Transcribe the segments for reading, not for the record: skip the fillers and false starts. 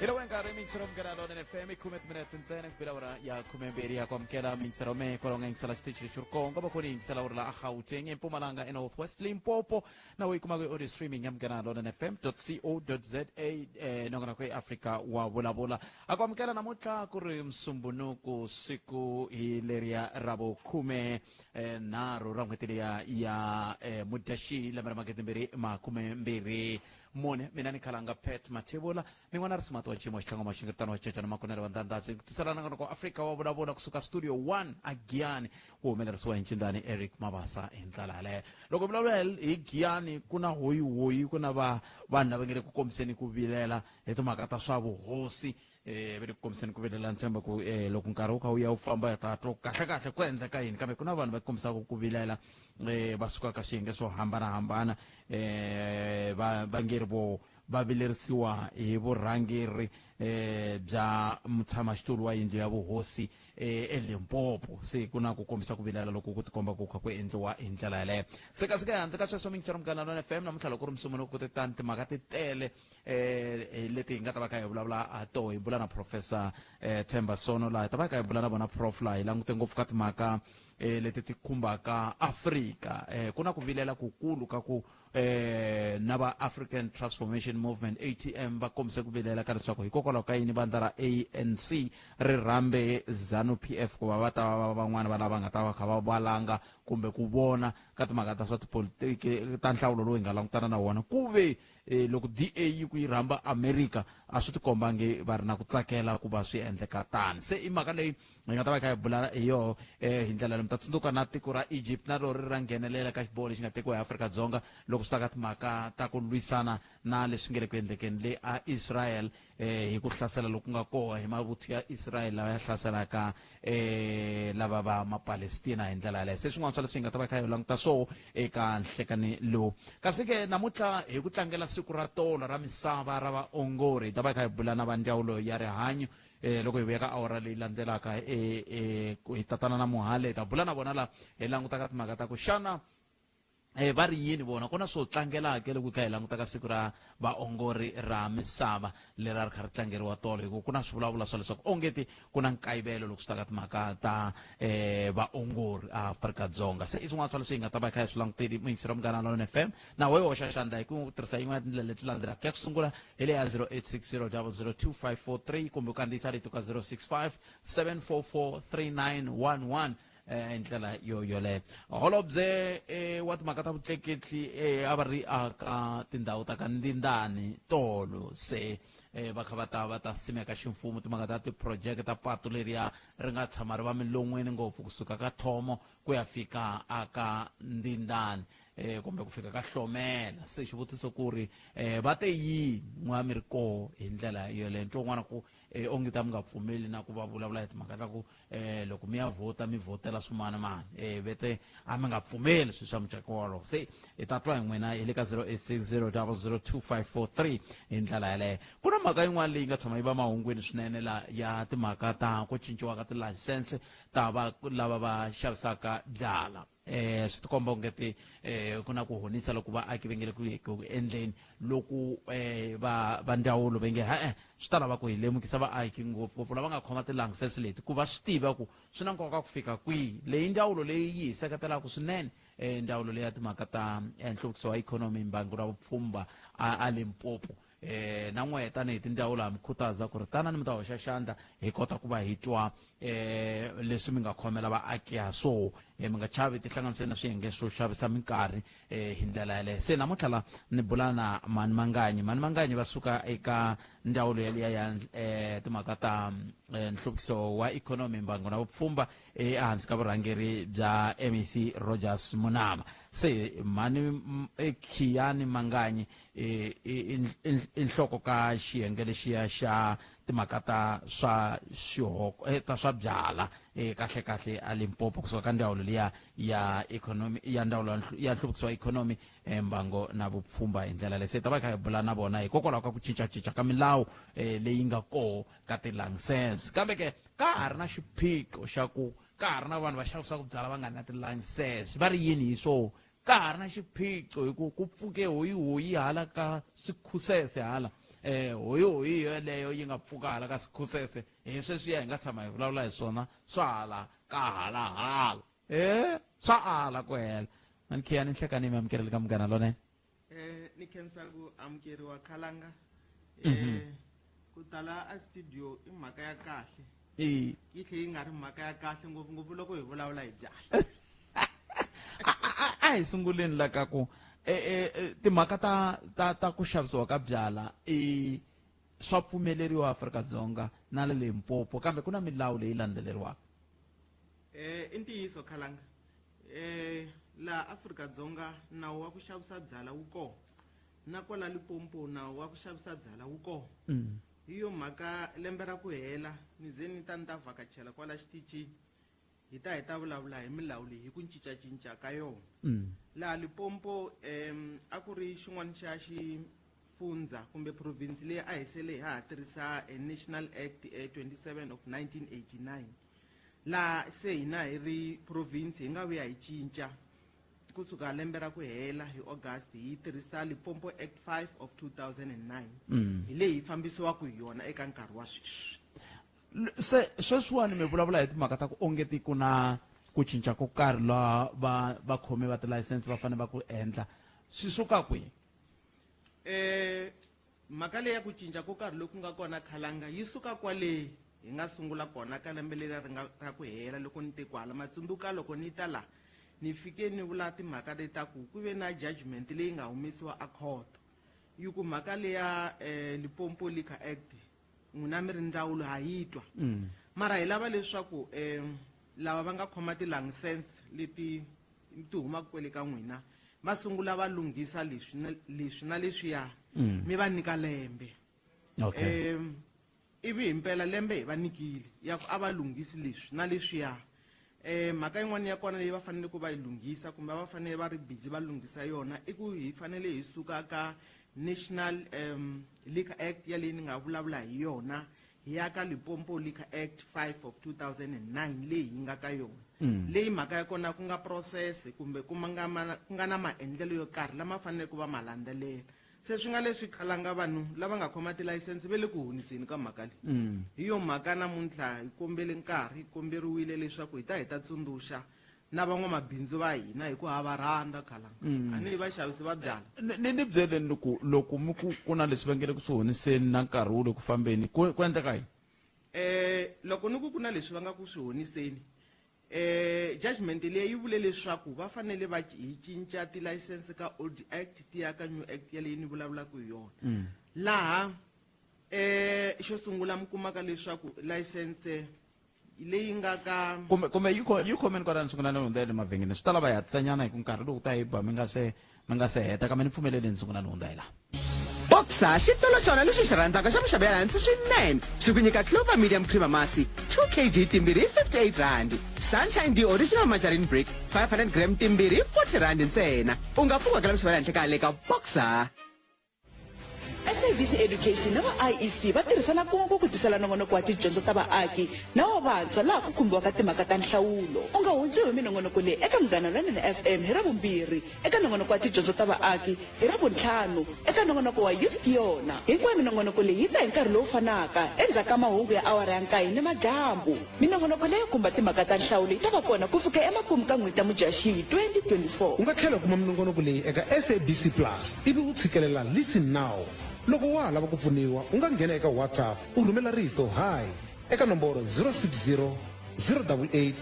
Ilawenga remixero mkanalo na FM kumet minute ntsena kupela ora ya kumemberi ya kwamkela mixero me kolonga insala stitch shurkonga bakuni insala ora la Gauteng eMpumalanga en Northwest Limpopo na wikumake audio streaming ya mkanalo na fm.co.za nongana kwe Africa wa bola akwamkela namuhla kuri msumbunuku siku hileria rabo kume naro ramwetilia ya mudashi la maramaketimberi makumemberi mone minani kalanga pet matebola mingwana rismato chimo changa mashingirtano checha na makonera bandandazi tusarana ngano kwa Africa wa boda kusuka studio 1 agiani wo mena riswa nchindani Eric Mabasa entalale loko bilawel igiani kuna hoyi kuna bana bangere kukomseni kubilela etumakata swabo hosi bere kukomseni kubilela ntsemba ku lokunkaruka uya ufamba tato kahle kwenda kaini kame kuna bana bakomsa kubilela basuka kashinge so hambana bangere bo babilerisiwa vorangeri bya mutshamaxitulu wa yindlu ya vuhosi eLimpopo se kuna ku kombisa ku vilela loko ku tikomba ku kha ku endliwa hi ndlela yaleyo sekaseka handle ka sweswo mingisero mkanalo na FM namuntlha loko ri msumuni ku titani timhaka ti tele leti hi nga ta va ka hi vulavula a to hi vula na Professor Themba Sono laha hi ta va ka hi vula na vona Prof laha hi langute ngopfu ka timhaka leti ti khumbaka Afrika kuna ku vilela kukulu ka ku na va African Transformation Movement ATM va kombise ku vilela ka leswaku hikokwalaho ka yini vandla ra ANC ri rhambe ZANU PF ku va ta va van'wana va lava nga ta va kha va valanga kumbe ku vona ka timhaka ta swa tipolitiki ta nhlawulo lowu hi nga langutana na wona ku ve loko DA yi ku yi rhamba America a swi tikombangi va ri na ku tsakela ku va swi endleka tani se i mhaka leyi hi nga ta va kha hi bula hi yoho hi ndlela leyi mi ta tsundzuka na tiko ra Egypt na rero ri ra nghenelela ka xiboho lexi nga tekiwa hi Afrika-Dzonga loko swi ta ka timhaka ta ku lwisana na leswi nge le ku endlekeni le a Israel hi ku hlasela loku nga koho hi mavuthu ya Israel lawa ya hlaselaka lava va mapalestina hi ndlela yaleyo se swin'wana swa leswi hi nga ta va kha hi languta swo eka nhlekani lowu kasi ke namuntlha hi ku tlangela siku ra tolo ra misava ra vaongori hi ta va kha hi bula na va ndzawulo ya rihanyo loko hi vuya ka awara leyi landzelaka hi tatana na muhale hi ta bula na vona laha hi langutaka timhaka ta ku xana va ri yini vona ku na swo tlangelaka loko kha hi languta ka siku ra vaongori ra misava leri ri kha ri tlangeriwa tolo hikuva ku na swivulavula swa leswaku ongeti ku na nkayivelo loko swi ta ka timhaka ta vaongori a Afrika-Dzonga se i swin'wana swa leswi hi nga ta va kha hi swi languteli mingisero mkanalo na FM na wehe hoxa xandla hi ku tirhisa yin'wana tindlela leti landzelaka ya ku sungula hi le ya 0860002543 kumbe u kandziyisa rito ka 065 744 3911 ndlela yoleyo holobye wa timhaka ta vutleketli a va ri aka tindhawu ta ka Ndindani tolo se va kha va ta simeka ximfumo timhaka ta tiprojeke ta patu leriya ri nga tshama ri va milon'weni ngopfu kusuka ka Thomo ku ya fika aka Ndindani kumbe ku fika ka Hlomela se xivutiso ku ri va te yini n'wa mi ri koho hi ndlela yoleyo nto n'wana ku onge ta mi nga pfumeli na ku va vulavula hi timhaka ta ku loko mi ya vhota mi vhotela swin'wana vete a mi nga pfumeli swilo swa muceko wolowo se hi ta twa hi n'wina hi le ka 0860002543 hi ndlela yaleyo ku na mhaka yin'wana leyi nga tshama yi va mahungwini swinene la ya timhaka ta ku cinciwa ka tilayisense ta lava va xavisaka byala swi tikomba ungeti ku na ku honisa loko vaaki va ngele ku endleni loku va ndzawulo va nge swi ta lava ku hi lemukisa vaaki ngopfungopfu lava nga khoma tilayisense leti ku va swi tiva ku swi na nkoka ku fika kwihi leyi ndzawulo leyi yi hi seketelaka swinene ndzawulo leyi ya timhaka ta nhluvukiso wa ikhonomi mbangu ra vupfhumba a Limpopo na n'we tanihi tindawulo ha mi khutaza ku ri tanani mi ta hoxa xandla hi kota ku va hi twa leswi mi nga khomela vaaki ha swoho mi nga chavi tihlanganiseni na swiyenge swo xavisa minkarhi hi ndlela yaleyo se namuntlha la ni bula na Mani Manganyi va suka eka ndawulo yaliya ya timhaka ta nhluvukiso wa ikhonomi mbangu na vupfhumba ehansi ka vurhangeri bya MEC Rogers Munama se Khiyani Manganyi inhloko ka xiyenge lexiya xa timhaka ta swa xihoko ta swa byala kahle a Limpopo kusuka ka ndawulo liya ya economy ya ndawulo ya nhluvukiso wa ikhonomi mbango na vupfhumba hi ndlela leyi se ta va kha hi bula na vona hikokwalaho ka ku cincacinca ka milawu leyi nga koho ka tilayisense kambe ke ka ha ri na xiphiqo xa ku ka ha ri na vanhu va xavisaka byala va nga na tilayisense va ri yini hi swo ka ha ri na xiphiqo hi ku pfuke hoyi hala ka Sikhusese hala hoyi yeleyo yi nga pfuka hala ka Sikhusese sweswiya hi nga tshama hi vulavula hi swona swa hala ka hala swa ala ku hela mani Khiyani Nhlekani mi amukerile ka Munghana Lonene ni khensa ku amukeriwa Khalanga ku tala a studio i mhaka ya kahle yi tlhe yi nga ri mhaka ya kahle ngopfungopfu loko hi vulavula hi byala a hi sunguleni la ka ku timhaka ta ku xavisiwa ka byala swa pfumeleriwa Afrika-Dzonga na le Limpopo kambe ku na milawu leyi landzeleriwaka i ntiyiso Khalanga laha Afrika-Dzonga nawu wa ku xavisa byala wu kona na kwala Limpopo nawu wa ku xavisa byala wu kona hi yo mhaka lembe ra ku hela ni ze ni ta vhakachela kwala xitichini hi ta vulavula hi milawu leyi hi ku cincacinca ka yona laha Limpopo a ku ri xin'wana xa xifundza kumbe province leyi a hi sele hi ha tirhisa National Act 27 of 1989 laha se hina hi ri province hi nga vuya hi cinca kusuka lembe ra ku hela hi August hi tirhisa Limpopo Act 5 of 2009 hi leyi fambisiwaka hi yona eka nkarhi wa sweswi se sweswiwani mi vulavula hi timhaka ta ku ongeti ku na ku cinca ko karhi la va khome va tilayisense va fanele va ku endla swi suka kwihi mhaka leyi ya ku cinca ko karhi loku nga kona Khalanga yi suka kwale hi nga sungula kona ka lembe leri ra ku hela loko ni te kwala matsundzuka loko ni ta la ni fike ni vula timhaka leta ku ve na judgment leyi nga humesiwa a court yi ku mhaka leya Limpopo Liquor Act n'wina mi ri ndzawulo ha yi twa mara hi lava leswaku lava va nga khoma ti-license leti ti humaka kwele ka n'wina va sungula va lunghisa leswi na leswiya mi va nyika lembe ivi hi mpela lembe hi va nikile ya ku a va lunghisi leswi na leswiya mhaka yin'wana ya kona leyi va fanele ku va yi lunghisa kumbe va fanele va ri busy va lunghisa yona i ku hi fanele hi suka ka National Liquor Act ya leyi ni nga vulavula hi yona hi ya ka Limpopo Liquor Act 5 of 2009 leyi hi nga ka yona leyi mhaka ya kona ku nga process kumbe ku nga na maendlelo yo karhi lama fanele ku va ma landzelela se swi nga leswi Khalanga vanhu lava nga khoma tilayisense ve le ku honiseni ka mhaka leyi hi yo mhaka namuntlha hi kombele nkarhi hi komberiwile leswaku hi ta tsundzuxa na van'wamabindzu va hina hi ku hava rhandza Khalanga a ni vaxavisi va byala ni byeleni ku loko ku na leswi va nge le ku swi honiseni na nkarhi wu le ku fambeni ku endleka yini loko ni ku na leswi va nga ku swi honiseni judgment leyi vule leswaku va fanele va hi cinca tilayisense ka Old Act ti ya ka New Act ya leyi ni vulavulaka hi yona laha xo sungula mi kumaka leswaku license leyi nga ka kumbe yi khomeni kwalani sungula ni hundza le mavhengeni swi ta lava hi hatisanyana hi ku nkarhi lowu ta hi ba mi nga se heta kambe ni pfumeleleni sungula ni hundza hi laha Boxer xitolo xona lexi xi rhandzaka xa muxavi ya hansi swinene xi ku nyika Clover Medium Cream Masi 2 kg timbirhi 58 rand Sunshine D Original Margarine Brick 500 gram timbirhi 40 rand ntsena u nga pfuka ka muxavi ya hansi ka le ka Boxer SABC Education na va IEC va tirhisana kun'we ku tisela nongonoko wa tidyondzo ta vaaki na wa vantshwa laha ku khumbiwaka timhaka ta nhlawulo u nga hundziwi hi minongonoko leyi eka Munghana Lonene FM hi Ravumbirhi eka nongonoko wa tidyondzo ta vaaki hi Ravuntlhanu eka nongonoko wa Youth Yona hinkwayo minongonoko leyi yi ta hi nkarhi lowu fanaka endzhaku ka mahungu ya awara ya 9 ni madyambu minongonoko leyi khumba timhaka ta nhlawulo yi ta va kona ku fika emakumu ka n'hweti ya Mudyaxihi 2024 u nga tlhela kuma minongonoko leyi eka SABC Plus ivi u tshikelela Listen Now loko wa lava ku pfuniwa u nga nghena eka WhatsApp u rhumela rito hi eka nomboro 060 088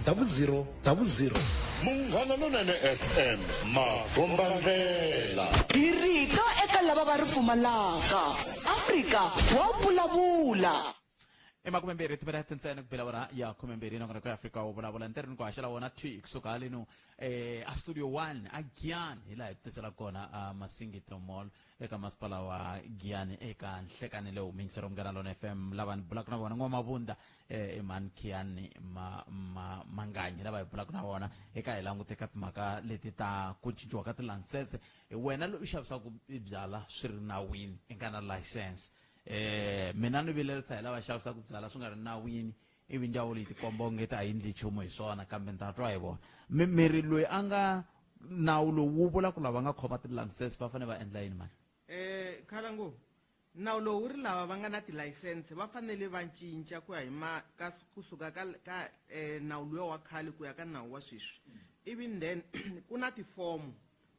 0000 Munghana Lonene FM magombandlela hi rito eka lava va ri pfumalaka Afrika wa vulavula emakumembirhi timinete ntsena ku bela wona ya khumembirhi nongonoko ya Afrika wo vulavula ntirhini ku haxela wona t kusuka haleno a studio 1 a Giyani hi laha hi tisela kona a Masingito Mall eka masipala wa Giyani eka Nhlekani leyi humenyiseriwa Munghana Lonene FM lava ni bulaka na vona N'wamabunda mani Khiyani Manganyi lava hi bulaka na vona eka hi languteka timhaka leti ta ku cinciwa ka tilayisense wena loyi u xavisaka byala swi ri nawini i nga na license mina ni vilerisa hi lava xavisaka byala swi nga ri nawini ivi ndzawulo yi tikomba onge ta hi endli nchumu hi swona kambe ni ta twa hi vona miri loyi a nga nawu lowu wu vula ku lava nga khoma ti-license va fanele va endla yini mani? Khalangu, nawu lowu wu ri lava va nga na tilayisense va fanele va cinca ku ya hi kusuka ka nawu luwa wa khale ku ya ka nawu wa sweswi. Even then ku na tifomo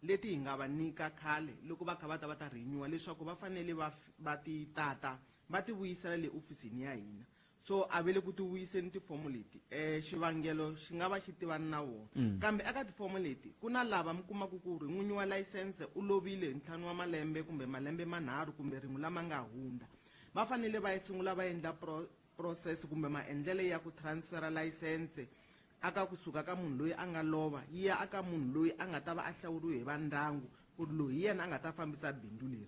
leti hi nga va nyika khale loko va kha va ta renew leswaku va fanele va ti tata va ti vuyisela le ofisini ya hina. So a vele ku ti vuyiseni tifomo leti xivangelo xi nga va xi tivani na wona. Kambe eka tifomo leti ku na lava mi kumaka ku ri n'winyi wa layisense u lovile ntlhanu wa malembe kumbe malembe manharhu kumbe rin'we lama nga hundza. Va fanele va sungula va endla process kumbe maendlele ya ku transfera layisense aka kusuka ka munhu loyi a nga lova yi ya aka munhu loyi a nga ta va a hlawuriwe hi va ndyangu ku ri loyi yena a nga ta fambisa bindzu leri.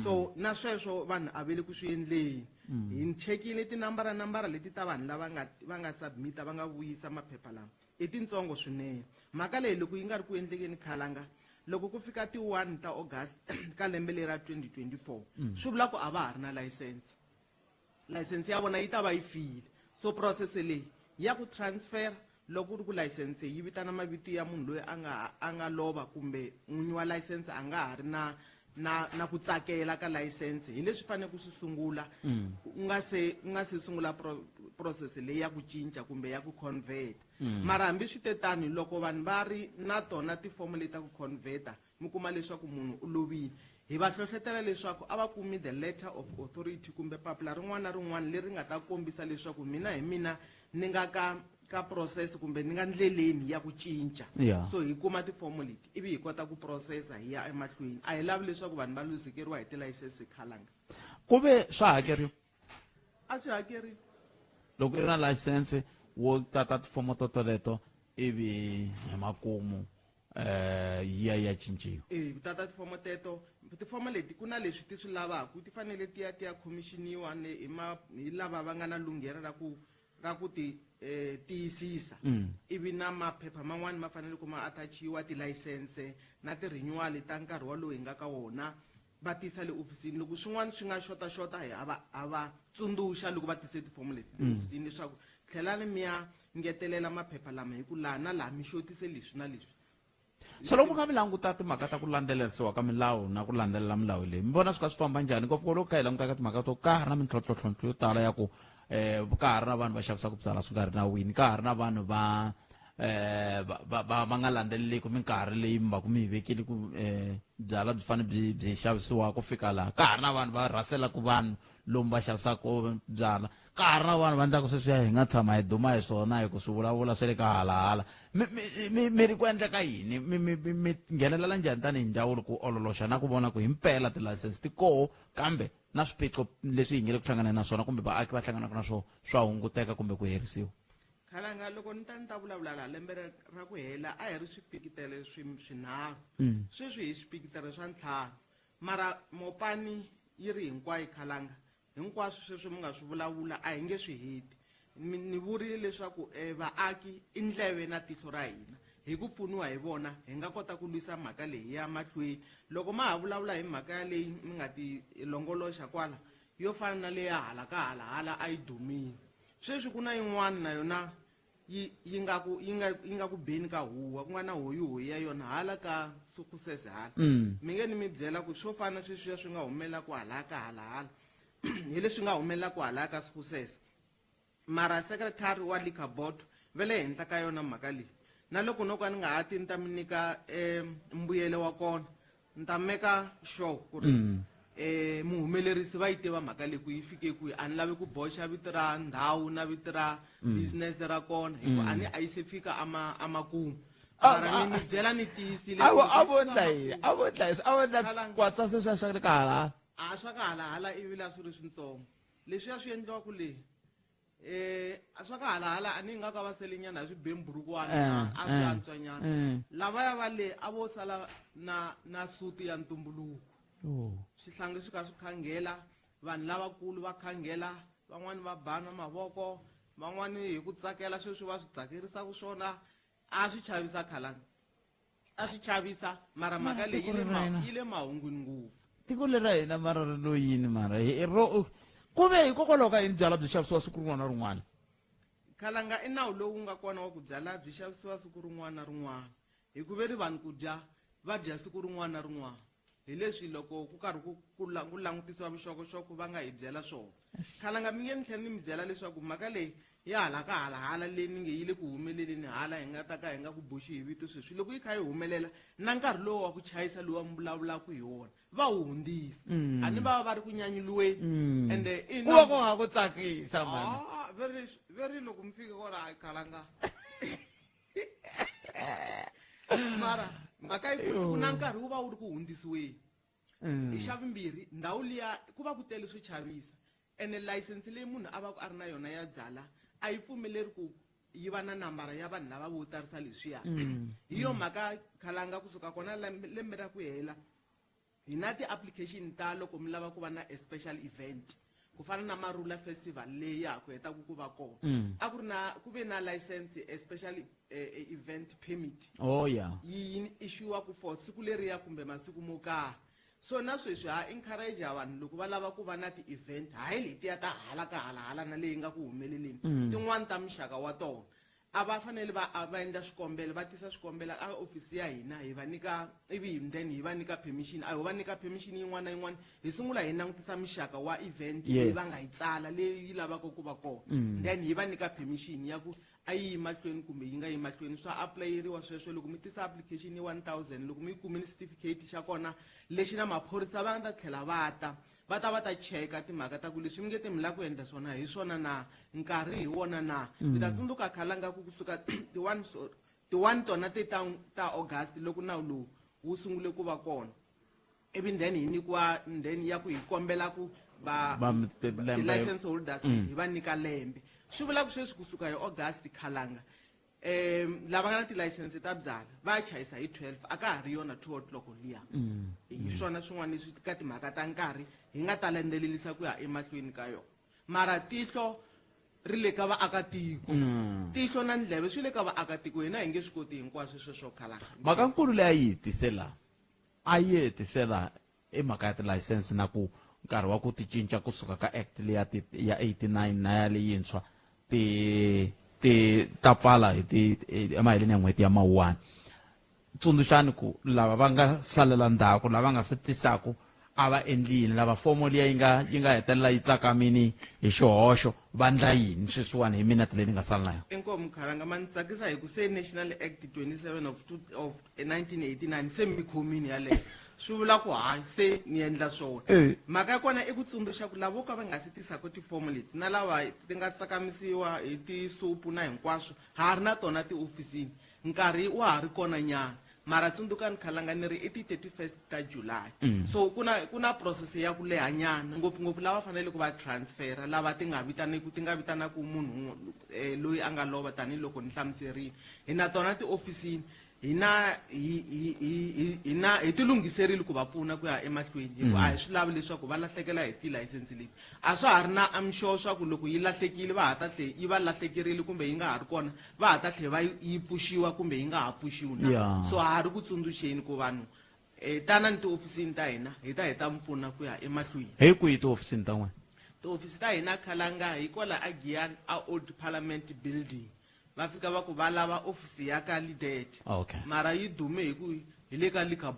So na sweswo vanhu a vele ku swi endleni. Hi chekile tinambara leti ta vanhu lava va nga submita va nga vuyisa maphepha lama i titsongo swinene. Mhaka leyi loko yi nga ri ku endlekeni Khalanga loko ku fika ti 1 ta August ka lembe leri ra 2024 swi vula ku a va ha ri na layisense ya vona yi ta va yi file. So process leyi ya ku transfer loko ri ku layisense yi vitana mavito ya munhu loyi a nga lova kumbe n'winyi wa layisense a nga ha ri na ku tsakela ka layisense hi leswi fanele ku swi sungula u nga se sungula process leyi ya ku cinca kumbe ya ku convert. Mara hambi swi tetani loko vanhu va ri na tona tifomo leti ta ku converta mi kuma leswaku munhu u lovile hi va hlohlotela leswaku a va kumi the letter of authority kumbe papila rin'wana na rin'wana leri nga ta kombisa leswaku mina hi mina ni nga ka process kumbe ni nga ndleleni ya ku cinca. So hi kuma tifomo leti ivi hi kota ku processa hi ya emahlweni. A hi lavi leswaku vanhu va luzekeriwa hi tilayisense Khalanga. Kuve swa hakeriwa? A swi hakeriwa. Loko i ri na layisense wo tata tifomo toleto ivi hi makumu ya cinciwa. Tata tifomo teto tifomo leti ku na leswi ti swi lavaka ti fanele ti ya commissioniwa hi lava va nga na lunghelo ra ku ti tiyisisa. Ivi na maphepha man'wani ma fanele ku ma attachiwa tilayisense na ti-renewal ta nkarhi walowu hi nga ka wona va tisa le ofisini. Loko swin'wana swi nga xota a va tsundzuxa loko va tise tifomo leti ofisini leswaku tlhelani mi ya ngetelela maphepha lama hi ku laha na laha mi xotise leswi na leswi. So loko mi kha mi languta timhaka ta ku landzelerisiwa ka milawu na ku landzelela milawu leyi mi vona swi ka swi famba njhani ngopfu loko kha hi languta ka timhaka to ka ha ri na mintlhontlho yo tala ya ku ka ha ri na vanhu va xavisaka byala swi nga ri nawini ka ha ri na vanhu va nga landzeleleki minkarhi leyi mi va ku mi hi vekile ku byala byi fanele byi xavisiwa ku fika laha ka ha ri na vanhu va rhaselaku vanhu lomu va xavisaka byala ka ha ri na vanhu va endlaka sweswiya hi nga tshama hi duma hi swona hi ku swi vulavula swa le ka halahala. Mi ri ku endleka yini mi nghenelela njhani tanihi ndzawulo ku ololoxa na ku vona ku hi mpela tilayisense ti koho kambe na swiphiqo leswi hi nge le ku hlangana na swona kumbe vaaki va hlanganaka na swa hunguteka kumbe ku herisiwa? Khalanga loko ni ta vulavula laha lembe ra ku hela a hi ri swipikitele swinharhu sweswi hi swipikitele swa ntlhanu mara mopani yi ri hinkwayo Khalanga hinkwaswo sweswi mi nga swi vulavula a hi nge swi heti. Ni vurile leswaku vaaki i ndleve na tihlo ra hina hi ku pfuniwa hi vona hi nga kota ku lwisa mhaka leyi ya mahlweni. Loko ma ha vulavula hi mhaka ya leyi mi nga ti longoloxa kwala yo fana na leya hala a yi dumile sweswi ku na yin'wana na yona yi nga ku beni ka huwa ku nga na hoyi ya yona hala ka Sukusese hala. Mi nge ni mi byela ku swo fana sweswiya swi nga humelela ku hala hi leswi nga humelela ku hala ka Sukusese. Mara secretary wa liquor board vele henhla ka yona mhaka leyi na loko no ka ni nga hati ni ta mi nyika mbuyelo wa kona ni ta meka sure ku ri muhumelerisi va yi tiva mhaka leyi ku yi fike kwihi. A ni lavi ku boxa vito ra ndhawu na vito ra business ra kona hi ku a ni a yi se fika amakumu. Mara ni byela ni tiyisile a vo ndla kwatsa sweswiya swa le ka hala a swa ka hala ivi la swi ri swintsongo leswiya swi endliwa ku leyi swa ka hala a ni nga ka va selenyana hi swibemburukwana a swi antswanyana lavaya va le a vo sala na suti ya ntumbuluko. Swihlangi swi ka swi khangela vanhu lavakulu va khangela van'wani va bana mavoko van'wani hi ku tsakela sweswi va swi tsakerisaka swona a swi chavisa Khalanga a swi chavisa mara mhaka leyi yi le mahungwini ngopfu. Tiko lera hina mara ri lo yini mara kuve hikokwalaho ka yini byala byi xavisiwa siku rin'wana na rin'wana? Khalanga i nawu lowu nga kona wa ku byala byi xavisiwa siku rin'wana na rin'wana hi ku veri vanhu ku dya va dya siku rin'wana na rin'wana hi leswi loko ku karhi ku langutisiwa vuxokoxoko va nga hi byela swona khalanga mi nge ni tlhela ni mi byela leswaku mhaka leyi ya hala ka hala leyi ni nge yi le ku humeleleni hala hi nga ta ka hi nga ku boxi hi vito sweswi loko yi kha yi humelela na nkarhi lowu wa ku chayisa lowu wa mi vulavulaka hi wona va wu hundzisa a ni va ri ku nyanyuliweni ende ku va ku nga ku tsakisa mani very loko mi fika kona hayi khalanga mara mhaka yi ku na nkarhi wu va wu ri ku hundzisiweni hi xa vumbirhi ndhawu liya ku va ku tele swo chavisa ene layisense leyi munhu a va ku a ri na yona ya byala a yi pfumeleri ku yi va na nambara ya vanhu lava vo tarisa leswiya hi yo mhaka khalanga kusuka kona lembe ra ku hela hi na ti-application ta loko mi lava ku va na a special event ku fana na Marula Festival leyi ya ku heta ku va kona a ku ri na ku ve na license a special event permit yi issuewa ku for siku leriya kumbe masiku mo karhi so na sweswi ha encourage vanhu loko va lava ku va na ti-event hayi letiya ta hala ka hala na leyi nga ku humeleleni tin'wani ta mixaka wa tona a va fanele va endla swikombelo va tisa swikombelo a ofisi ya hina hi va nyika ivi then hi va nyika permission a ho va nyika permission yin'wana na yin'wana hi sungula hi langutisa mixaka wa event leyi va nga yi tsala leyi lavaka ku va kona then hi va nyika permission ya ku a yi mahlweni kumbe yi nga yi mahlweni swa aplayeriwa sweswo loko mi tisa application yi 1000 loko mi yi kumini certificate xa kona lexi na maphorisa va nga ta tlhela va ta cheka timhaka ta ku leswi mi nge te mi la ku endla swona hi swona na nkarhi hi wona na mi ta tsundzuka khalanga ku kusuka ti-1 tona ta August loko nawu lowu wu sungule ku va kona ivi then hi nyikiwa then ya ku hi kombela ku ti-license holders hi va nyika lembe swi vula ku sweswi kusuka hi August khalanga lava nga na ti-license ta byala va chayisa hi 12 a ka ha ri yona 2 o'clock liya hi swona swin'wana leswi ka timhaka ta nkarhi hi nga ta landzelelisa ku ya emahlweni ka yona mara tihlo ri le ka vaakatiko tihlo na ndleve swi le ka vaakatiko hina hi nge swi koti hinkwaswo sweswo khalanga mhakankulu leyi a yi hetisela emhaka ya tilayisense na ku nkarhi wa ku ti cinca kusuka ka act leya ya 89 na ya leyintshwa ta pfala hi emaheleni ya n'hweti ya Mawuwani tsundzuxani ku lava va nga salela ndzhaku lava nga se tisaku a va endlini lava fomo liya yi nga hetelela yi tsakamini hi xihoxo va ndla yini sweswiwani hi minete leyi ni nga sala na yona enkomu khalanga ma ni tsakisa hi ku se National Act 27 of 1989 se mi khomini yaleyo swi vula ku hayi se ni endla swona mhaka ya kona i ku tsundzuxa ku lavo ka va nga se tisaka tifomo leti na lava ti nga tsakamisiwa hi tisupu na hinkwaswo ha ri na tona tiofisini nkarhi wa ha ri kona nyana mara tsundzukani khalanga ni ri i ti 31st ta July so ku na process ya ku leha nyana ngopfungopfu lava fanele ku va transfera lava ti nga vitanaku munhu loyi a nga lova tanihiloko ni hlamuserile hi na tona tiofisini hi ti lunghiserile ku va pfuna ku ya emahlweni hi ku a hi swi lavi leswaku va lahlekela hi ti-license leti a swa ha ri na amsure swa ku loko yi lahlekile va ha ta tlhe yi va lahlekerile kumbe yi nga ha ri kona va ha ta tlhe va yi puxiwa kumbe yi nga ha puxiwi na so ha ri ku tsundzuxeni ku vanhu tana ni tiofisini ta hina hi ta mi pfuna ku ya emahlweni hi kwihi tiofisini ta n'wina tiofisi ta hina khalanga hi kwala a Giyani a Old Parliament Building va fika va ku va lava ofisi ya ka Lidet mara yi dume hi ku hi le ka liquor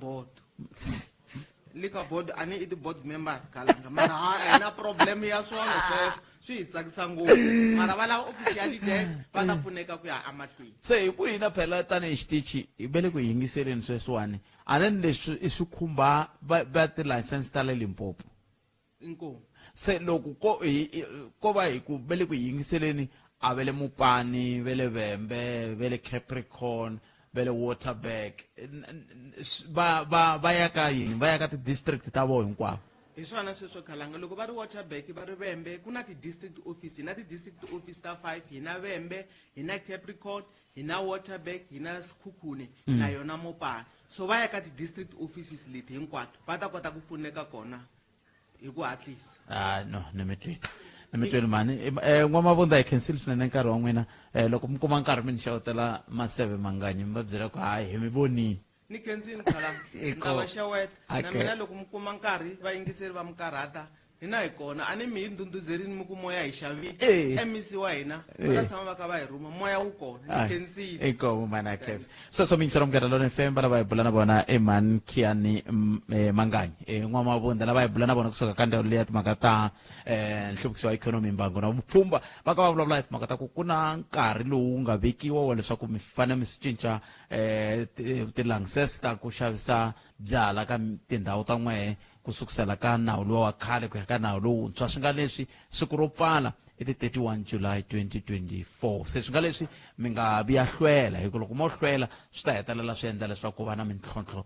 board ani i ti-board members khalanga mara a na problem ya swona sweswo swi hi tsakisa ngopfu mara va lava ofisi ya Lidet va ta pfuneka ku ya emahlweni se hi ku hina phela tanihi xitichi hi vele ku yingiseleni sweswiwani a then leswi i swi khumba va ti-license ta le Limpopo inkomu se loko ko va hi ku vele ku yingiseleni a vele Mupani vele Vhembe vele Capricorn vele Waterberg va ya ka yini va ya ka ti-district ta vo hinkwavo hi swona sweswo khalanga loko va ri Waterberg va ri Vhembe ku na ti-district office hi na ti-district office ta 5 hi na Vhembe hi na Capricorn hi na Waterberg hi na Sekhukhune na yona Mopani so va ya ka ti-district offices leti hinkwato va ta kota ku pfuneka kona hi ku hatlisa no ni mi tweli mani n'wamavundza hi khensile swinene nkarhi wa n'wina loko mi kuma nkarhi mi ni xewetela maseve manganyi mi va byela ku hayi hi mi vonini ni khensile khalanga na va xeweta na mina loko mi kuma nkarhi va yingiseri va mi karhata hina hi kona a ni mi hi ndundhuzerini mi ku moya hi xavile MEC wa hina va tshama va kha va hi rhuma moya wu kona hi khensile inkomo mana Kev so mingisela umngana lona FM lava hi bula na vona Mankiani Manganyi n'wamabunda lava hi bula na vona kusuka ka ndhawu leya timhaka ta nhluvukiso wa ikhonomi mbango na vupfhumba va ka va vulavula hi timhaka ta ku ku na nkarhi lowu nga vekiwa wa leswaku mi fanele mi cinca tilangsesi ta ku xavisa byala ka tindhawu ta n'wehe kusukusela ka nawu lowu wa khale ku ya ka nawu lowuntshwa swi nga leswi siku ro pfala i ti 31 July 2024 se swi nga leswi mi nga vi ya hlwela hi ku loko mo hlwela swi ta hetelela swi endla leswaku ku va na mintlhontlho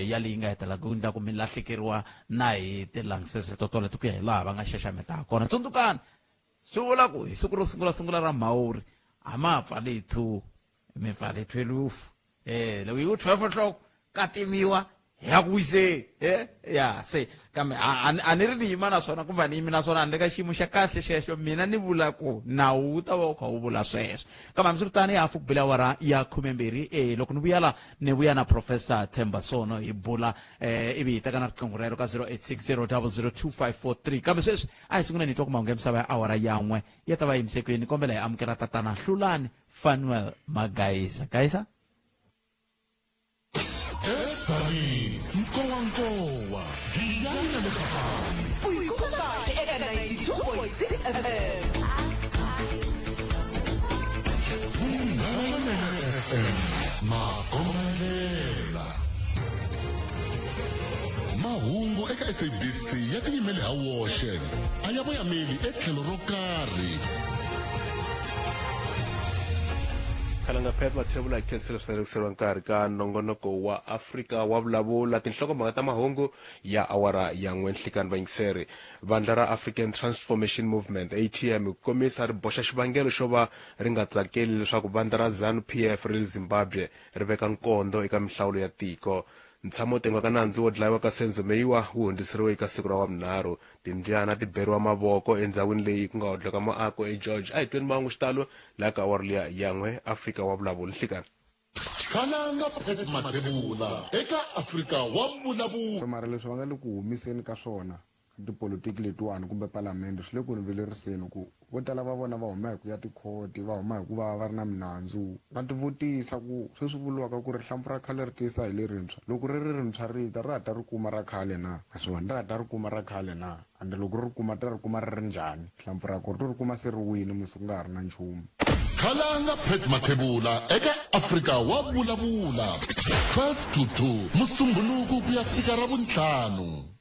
ya leyi nga hetelela ku endla ku mi lahlekeriwa na hi tilangsesi totoleto ku ya hi laha va nga xaxametaka kona tsundzukani swi vula ku hi siku ro sungula ra Mhawuri a ma pfali hi 2 mi pfali 12 loko yi 12 o'clock ka timiwa ya ku wiseni ya se kambe a ni ri ni yima naswona kumbe ni yimi naswona a ni le ka xiyimo xa kahle xexo mina ni vula ku nawu wu ta va wu kha wu vula sweswo kambe hambiswiritano ya hafu ku bela awara ya 12 loko ni vuya la ni vuya na Professor Themba Sono hi bula ivi hi teka na riqingho rero ka 0860002543 kambe sweswi a hi sungula ni twa ku mahungu ya misava ya awara yan'we ya ta va yimisekweni ni kombela hi amukela tatana Hlulani Fanuel Magayisa Nkowankowa Giyani le Khapani Uyikhokathi eka 92.6 FM Makomelela mahungu eka SABC ya tiyimele ha woxe a ya voyameli etlhelo ro karhi khalanga phepha thebula khenselo selekselo nkarhi ka nongonoko wa Afrika wa vulavula tinhlokomhaka ta mahungu ya awara ya n'wenhlikani vayingiseri vandla ra African Transformation Movement ATM komisa ri boxa xivangelo xo va ri nga tsakeli leswaku vandla ra ZANU-PF ri le Zimbabwe ri veka nkondo eka mihlawulo ya tiko ntshamo tenga ka nandzu wo dlayiwa ka Senzo Meyiwa wu hundziseriwe eka siku ra Wavunharhu timbyana ti beriwa mavoko endzhawini leyi ku nga hodloka maako eGeorge a hi tweni mahungu xitalo laha ka awara liya yan'we Afrika wa vulavula nhlikani Khalanga Pheth Mathebula eka Afrika wa vulavula mara leswi va nga le ku humiseni ka swona tipolitiki letiwani kumbe palamende swi le ku niveleriseni ku vo tala va vona va huma hi ku ya tikhoti va huma hi ku va ri na minandzu va tivutisa ku sweswi vuriwaka ku ri hlampfu ra khale ri tisa hi lerintshwa loko ri ri rintshwa rita ra ha ta ri kuma ra khale na naswona ra ha ta ri kuma ra khale na ande loko ri kuma ta ri kuma ri ri njhani hlampfu ra ku ri kuma se ri wini musi ku nga ha ri na nchumu Khalanga Pheth Mathebula eka Afrika wa vulavula 12 to 2 musumbhuluku ku ya fika ra vuntlhanu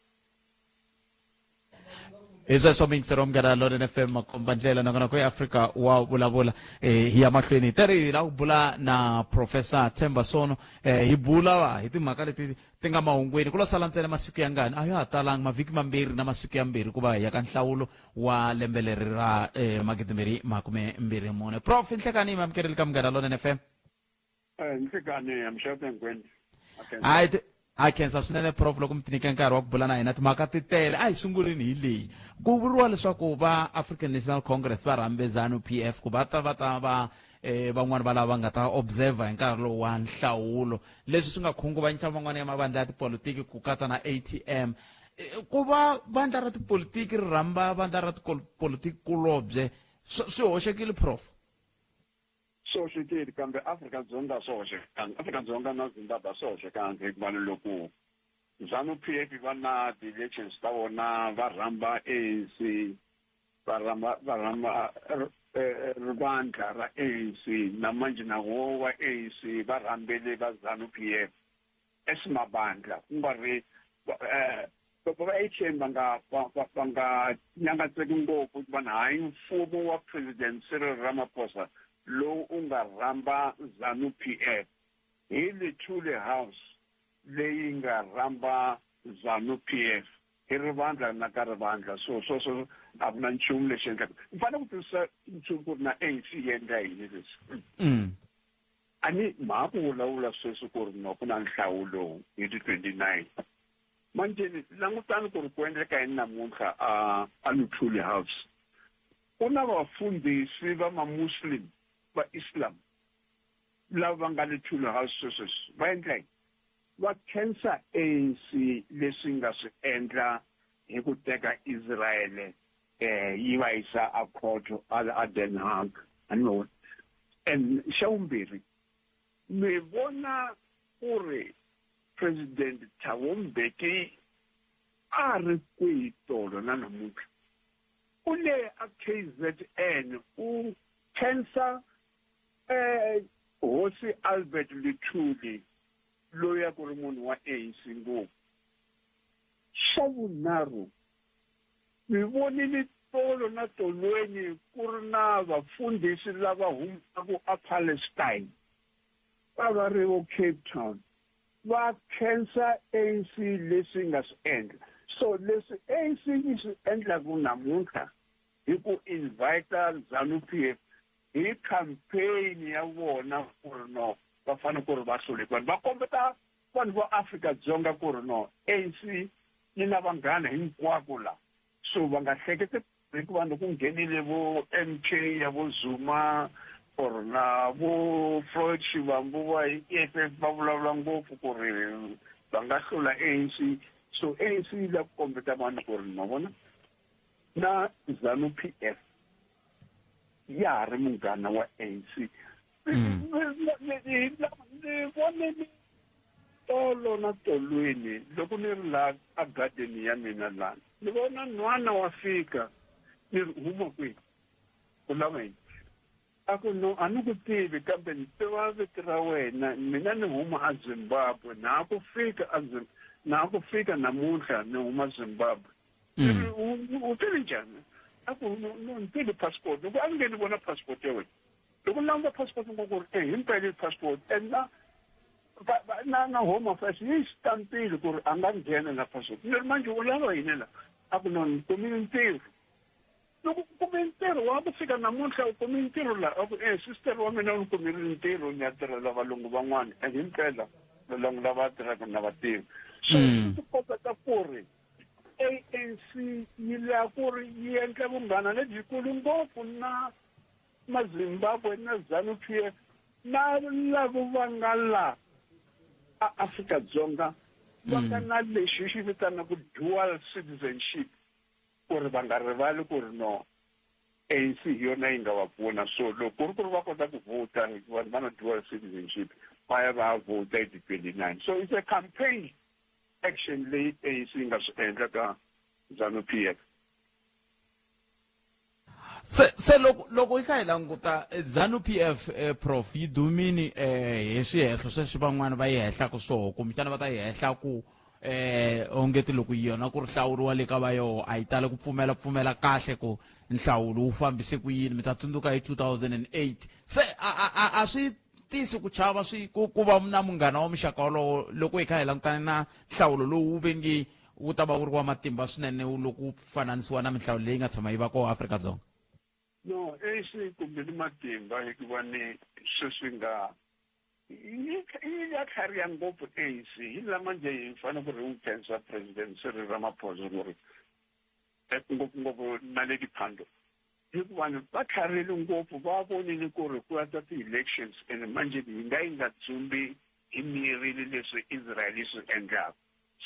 sweswo mingisero umngana lona FM makomba ndlela nakona ku Afrika wa vulavula hi ya mahlweni tari la ku bula na Professor Themba Sono hi bula hi timhaka leti ti nga mahungweni ku lo sala ntsena masiku ya ngani a ya ha talanga mavhiki mambirhi na masiku ya mbirhi ku va ya ka nhlawulo wa lembe leri ra 2024 Prof nhlekani mamkereli ka mngana lona FM nhlekani amshade ngweni a khensa swinene Prof loko mi tinyike nkarhi wa ku bula na hina timhaka ti tele a hi sunguleni hi leyi ku vuriwa leswaku va African National Congress va rhambe ZANU-PF ku va ta va van'wani va lava nga ta observer hi nkarhi lowu wa nhlawulo leswi swi nga khunguvanyisa van'wani ya mavandla ya tipolitiki ku katsa na ATM ku va vandla ra tipolitiki ri rhamba vandla ra tipolitiki kulobye swi hoxekile Prof soxekile kambe Afrika-Dzonga soxekanga Afrika-Dzonga na Zimbabwe soxekanga hikuva loko ZANU-PF va na ti-elections ta vona va rhamba ANC va rhamba vandla ra ANC na manje na wo wa ANC va rhambele va ZANU-PF esimabandla ku nga ri loko va ATM va nga nyangatseki ngopfu va na hayi mfumo wa President Cyril Ramaphosa lowu u nga rhamba ZANU-PF hi le Thule House leyi nga rhamba ZANU-PF hi rivandla na ka rivandla so a ku na nchumu lexi endlaka ni fanele ku tivisa nchumu ku ri na ANC yi endla yini leswi a ni mhaka ku vulavula sweswi ku ri ku na nhlawulo hi ti 29 manjeni langutani ku ri ku endleka yini namuntlha a Thule House ku na vafundhisi va ma-Muslim va Islam lava nga le Thule House sweswi va endla va khensa ANC leswi nga swi endla hi ku teka Israel yi va yisa a court a Den Haag and xa vumbirhi mi vona ku ri President Thabo Mbeki a ri kwihi tolo na namuntlha u le a KZN u khensa hosi Albert Luthuli loyi a ku ri munhu wa ANC ngopfu xa vunharhu mi vonile tolo na tolweni ku ri na vafundhisi lava humaka ePalestine va va ri vo Cape Town va khensa ANC leswi nga swi endla so leswi ANC yi swi endlaku namuntlha hi ku invite ZANU-PF hi campaign ya vona ku ri no va fanele ku ri va hlulekani va kombeta vanhu va Afrika-Dzonga ku ri no ANC yi na vanghana hinkwako la so va nga hlekete hikuva loko ku nghenile vo MK ya vo Zuma or na vo Floyd Shivambu va EFF va vulavula ngopfu ku ri va nga hlula ANC so ANC yi la ku kombeta vanhu ku ri ma vona na ZANU-PF ya ha ri munghana wa ANC ni vonile tolo na tolweni loko ni ri laha a garden ya mina lana ni vona nhwana wa fika ni huma kwihi ku lava yini a ku no a ni ku tivi kambe ni tiva vito ra wena mina ni huma a Zimbabwe na ku fika namuntlha ni huma Zimbabwe u tivi njhani a ku no ni tivi passport loko a nge ni vona passport ya wena loko ni langa passport ngo ku ri himpela passport na home affairs yi stampile ku ri a nga nghena na passport ni ri manje u lava yini la a ku no ni kumile ntirho loko u kume ntirho wa ku fika namuntlha u kume ntirho la a ku sister wa mina u kumile ntirho ni ya tirhela valungu van'wana and himpela valungu lava tirhaka na vatirhi so swi kota ku ri ANC yi la ku ri yi endla vunghana lebyikulu ngopfu na maZimbabwe na ZANU-PF na lavo va nga la Afrika-Dzonga va nga na lexi xi vitanaku dual citizenship ku ri va nga rivali ku ri no ANC hi yona yi nga va pfuna so loko ku ri va kota ku vota hikuva va na dual citizenship va ya va vota hi 29 so it's a campaign action leyi ANC yi nga swi endla ka ZANU-PF se loko hi kha hi languta ZANU-PF prof yi dumini hi swihehlo sweswi van'wana va yi hehlaku swoho kumbexana va ta yi hehla ku ongeti loko yona ku ri hlawuriwa le ka va yoho a yi tali ku pfumela kahle ku nhlawulo wu fambise ku yini mi ta tsundzuka hi 2008 se a swi tisi ku chava ku va na munghana wa muxaka wolowo loko hi kha hi langutana na nhlawulo lowu vengi wu ta va wu ri wa matimba swinene loko fananisiwa na mihlawulo leyi nga tshama yi va koho Afrika-Dzonga no ANC kumbe ni matimba hikuva ni sweswi nga yi ya khariya ngopfu ANC hi lama nje hi fanele ku ri wu khensa President Cyril Ramaphosa ku ri ngopfungopfu na le tiphando hikuva va kharile ngopfu va vonile ku ri ku ya ta ti-elections and manje yi nga dzumbi hi miyerile leswi Israel yi swi endlaka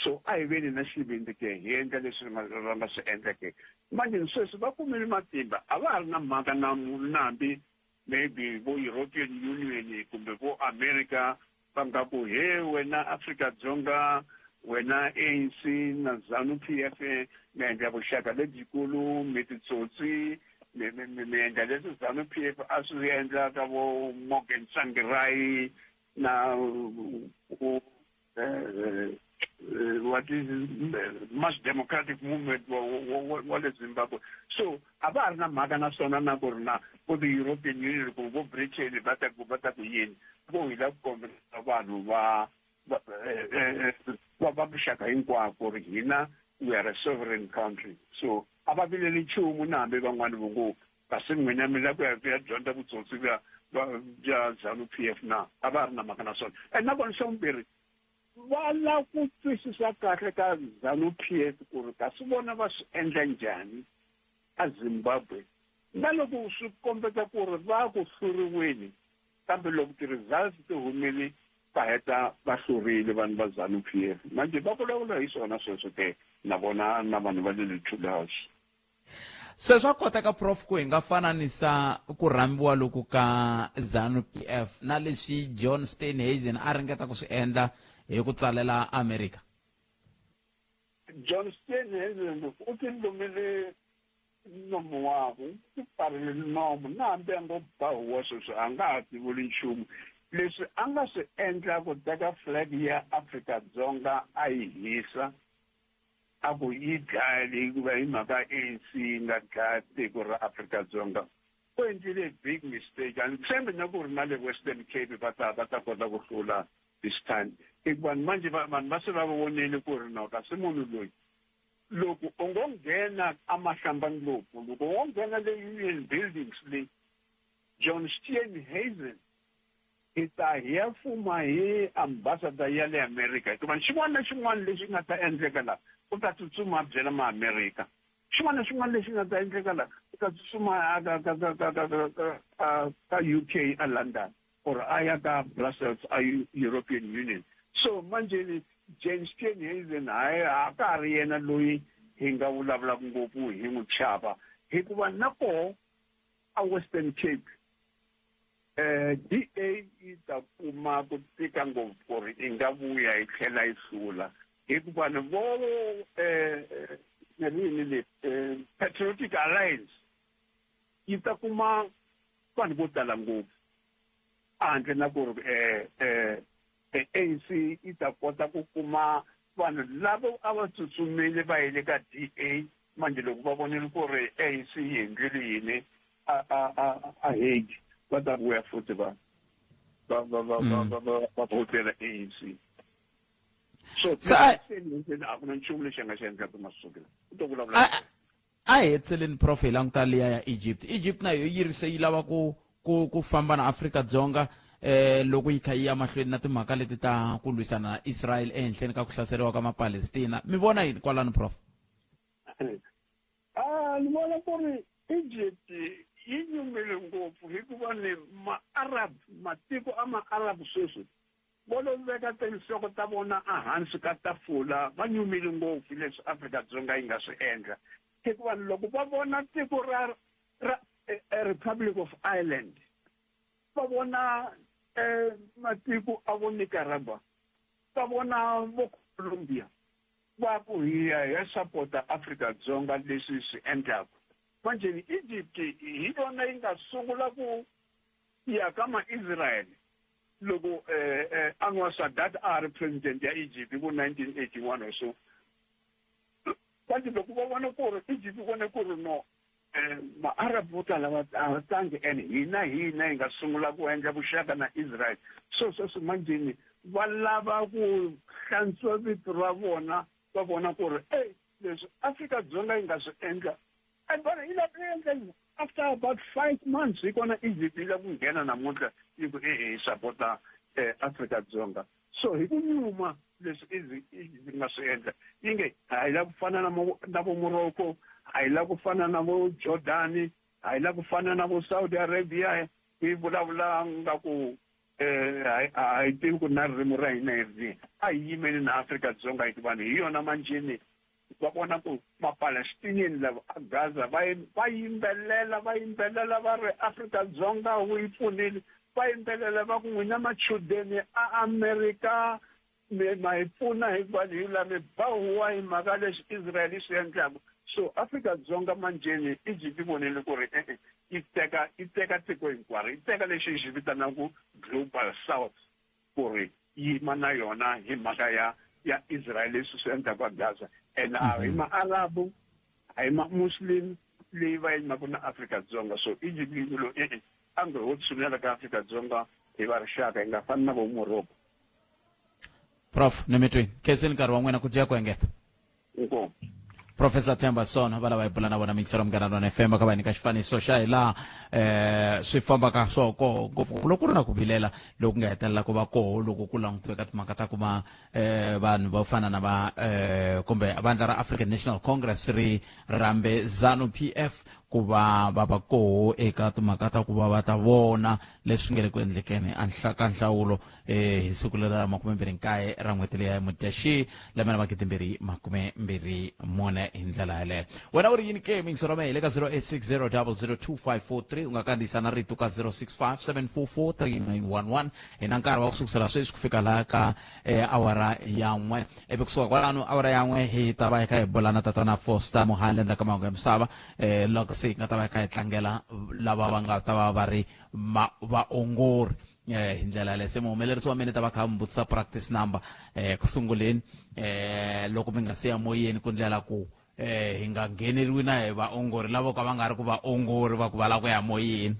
so a hi veni na xivindzi ke hi endla leswi va nga swi endla ke manje sweswi va kumile matimba a va ha ri na mhaka na nambi maybe vo European Union kumbe vo America va nga ku he wena Afrika-Dzonga wena ANC na ZANU-PF mi endla vuxaka lebyikulu mi titsotsi mi endla leswi ZANU-PF a swi endla ka vo Morgan Tsvangirai na what is Mass Democratic Movement wa le Zimbabwe so a va ha ri na mhaka na swona na ku ri na vo the European Union ku vo Britain va ta ku yini vo hi la ku kombela vanhu va vuxaka hinkwako ri hina we are a sovereign country so a va vileli nchumu na hambi van'wani vo ngo kasi n'wina mi la ku ya dyondza vutsotsi bya ZANU-PF na a va ha ri na mhaka na swona and na vona xa vumbirhi va la ku twisisa kahle ka ZANU-PF ku ri kasi vona va swi endla njhani a Zimbabwe na loko swi kombeta ku ri va ku hluriwini kambe loko ti-results ti humile va heta va hlurile vanhu va ZANU-PF manje va vulavula hi swona sweswo ke na vona na vanhu va le Truth House. se swa koteka prof ku hi nga fananisa ku rhambiwa loku ka ZANU-PF na leswi John Steenhuisen a ringeta ku swi endla hi ku tsalela America? John Steenhuisen u ti lumile nomu wakwe u pfarile nomu na hambi a ngo bahuwa sweswi a nga ha tivuli nchumu. Leswi a nga swi endla ku teka flag ya Afrika-Dzonga a yi hisa a ku yi dlaya leyi ku va hi mhaka ANC nga dlaya tiko ra Afrika-Dzonga u endlile big mistake and tshembe na ku ri na le Western Cape va ta kota ku hlula this time. Vanhu manje vanhu va se va vonile ku ri no kasi munhu loyi loko u ngo nghena amahlambani loku loko u ngo nghena le Union Buildings leyi John Steenhuisen i ta ya fuma hi ambassador ya le America hikuva xin'wana na xin'wana lexi nga ta endleka la u ta tsutsuma byela ma-America xin'wana na xin'wana lexi nga ta endleka la u ta tsutsuma ka UK a London or a ya ka Brussels a European Union. So manje James Steenhuisen a ka ri yena loyi hi nga vulavulaka ngopfu hi n'wi chava hikuva na koho a Western Cape DA yi ta kuma ku tika ngopfu ku ri i nga vuya yi tlhela yi hlula hikuva ni vo Patriotic Alliance yi ta kuma vanhu vo tala ngopfu handle na ku ri ANC yi ta kota ku kuma vanhu lavo a va tsutsumile va yile ka DA manje loko va vonile ku ri ANC yi endlile yini a Hague va ta vuya futhi va votela ANC. So a ku na nchumu lexi a nga xi endlaka masiku lawa u to vulavula a hi hetseleni prof hi languta liya ya Egypt na yo yi lava ku famba na Afrika-Dzonga loko yi kha yi ya mahlweni na timhaka leti ta ku lwisana na Israel ehenhleni ka ku hlaseriwa ka mapalestina. Mi vona yini kwalano prof? Ni vona ku ri Egypt yi nyumile ngopfu hikuva ni ma-Arab matiko a ma-Arab sweswi volo veka tinhloko ta vona ehansi ka tafula va nyumile ngopfu leswi Afrika-Dzonga yi nga swi endla hikuva loko va vona tiko ra Republic of Ireland va vona matiko a vo Nicaragua va vona vo Colombia va ku hiya support Afrika-Dzonga leswi swi endlaka manje Egypt hi yona yi nga sungula ku ya ka ma-Israel loko Anwar Sadat a ri president ya Egypt vo 1981 or so manje loko va vona ku ri Egypt vona ku ri no ma-Arab vo tala va tangi and hina hi nga sungula ku endla vuxaka na Israel so sweswi manjeni va lava ku hlantswa vito ra vona va vona ku ri leswi Afrika-Dzonga yi nga swi endla and vona yi lava endla after about 5 months hi kona Egypt yi lava ku nghena namuntlha yi ku hi sapota Afrika-Dzonga so hi ku nyuma leswi Egypt nga swi endla yi nge a yi lava ku fana na vo Morocco a yi lava ku fana na vo Jordan a yi lava ku fana na vo Saudi Arabia yi vulavula nga ku a yi tivi ku na ririmi ra hina hi rini a yi yimeni na Afrika-Dzonga hikuva hi yona manjini va vona ku ma-Palestinian lava a Gaza va yimbelela va ri Afrika-Dzonga wu yi pfunile va yimbelela va ku n'wina machudeni a Amerika ma hi pfuna hikuva hi lava bahuwa hi mhaka leswi Israel yi swi endlaka so Afrika-Dzonga manjeni Egypt vonile ku ri yi teka tiko hinkwaro yi teka lexi hi xi vitanaka Global South ku ri yi yima na yona hi mhaka ya Israel leswi swi endlaka Gaza and a hi ma-Arabu a hi ma-Muslim leyi va yimaka na Afrika-Dzonga so Egypt yi lo a nge ho tshunela ka Afrika-Dzonga hi va rixaka yi nga fani na vo Morocco. Prof, ni mi twini khenseni nkarhi wa n'wina ku dya ku engeta. Inkomu. Professor Themba Sona va lava hi bula na vona mixer Munghana Lona FM ka va nyika xifaniso xa hila swi famba ka so ko ngopfu loko ri na ku vilela loku nga hetelela ku va koho loko ku langutiwe ka timhaka ta kuma vanhu vo fana na va kumbe vandla ra African National Congress ri rambe ZANU-PF ku va koho eka timhaka ta ku va ta vona leswi nga le ku endlekeni ka nhlawulo hi siku leri 29 ra n'hweti leyi ya Mudyaxihi lembe na 2024 hi ndlela yaleyo. Wena u ri yini ke mingisi ra mehe le ka 0860002543 u nga kandziyisa na rito ka 0657443911 hi na nkarhi wa kusukusela sweswi ku fika laha ka awara ya 1 ivi kusuka kwalano awara ya 1 hi ta va hi kha hi bulana tatana Foster Mohale ka mahungu ya misava loko se hi nga ta va hi kha hi tlangela lava va nga ta va va ri vaongori hi ndlela leyi. Se muhumelerisi wa mina ta va kha mbutisa practice number ku sunguleni loko mi nga siya moyeni ku ndlela ku hi nga ngheneriwi na hi vaongori lavo ka va nga ri ku vaongori va ku va la ku ya moyeni.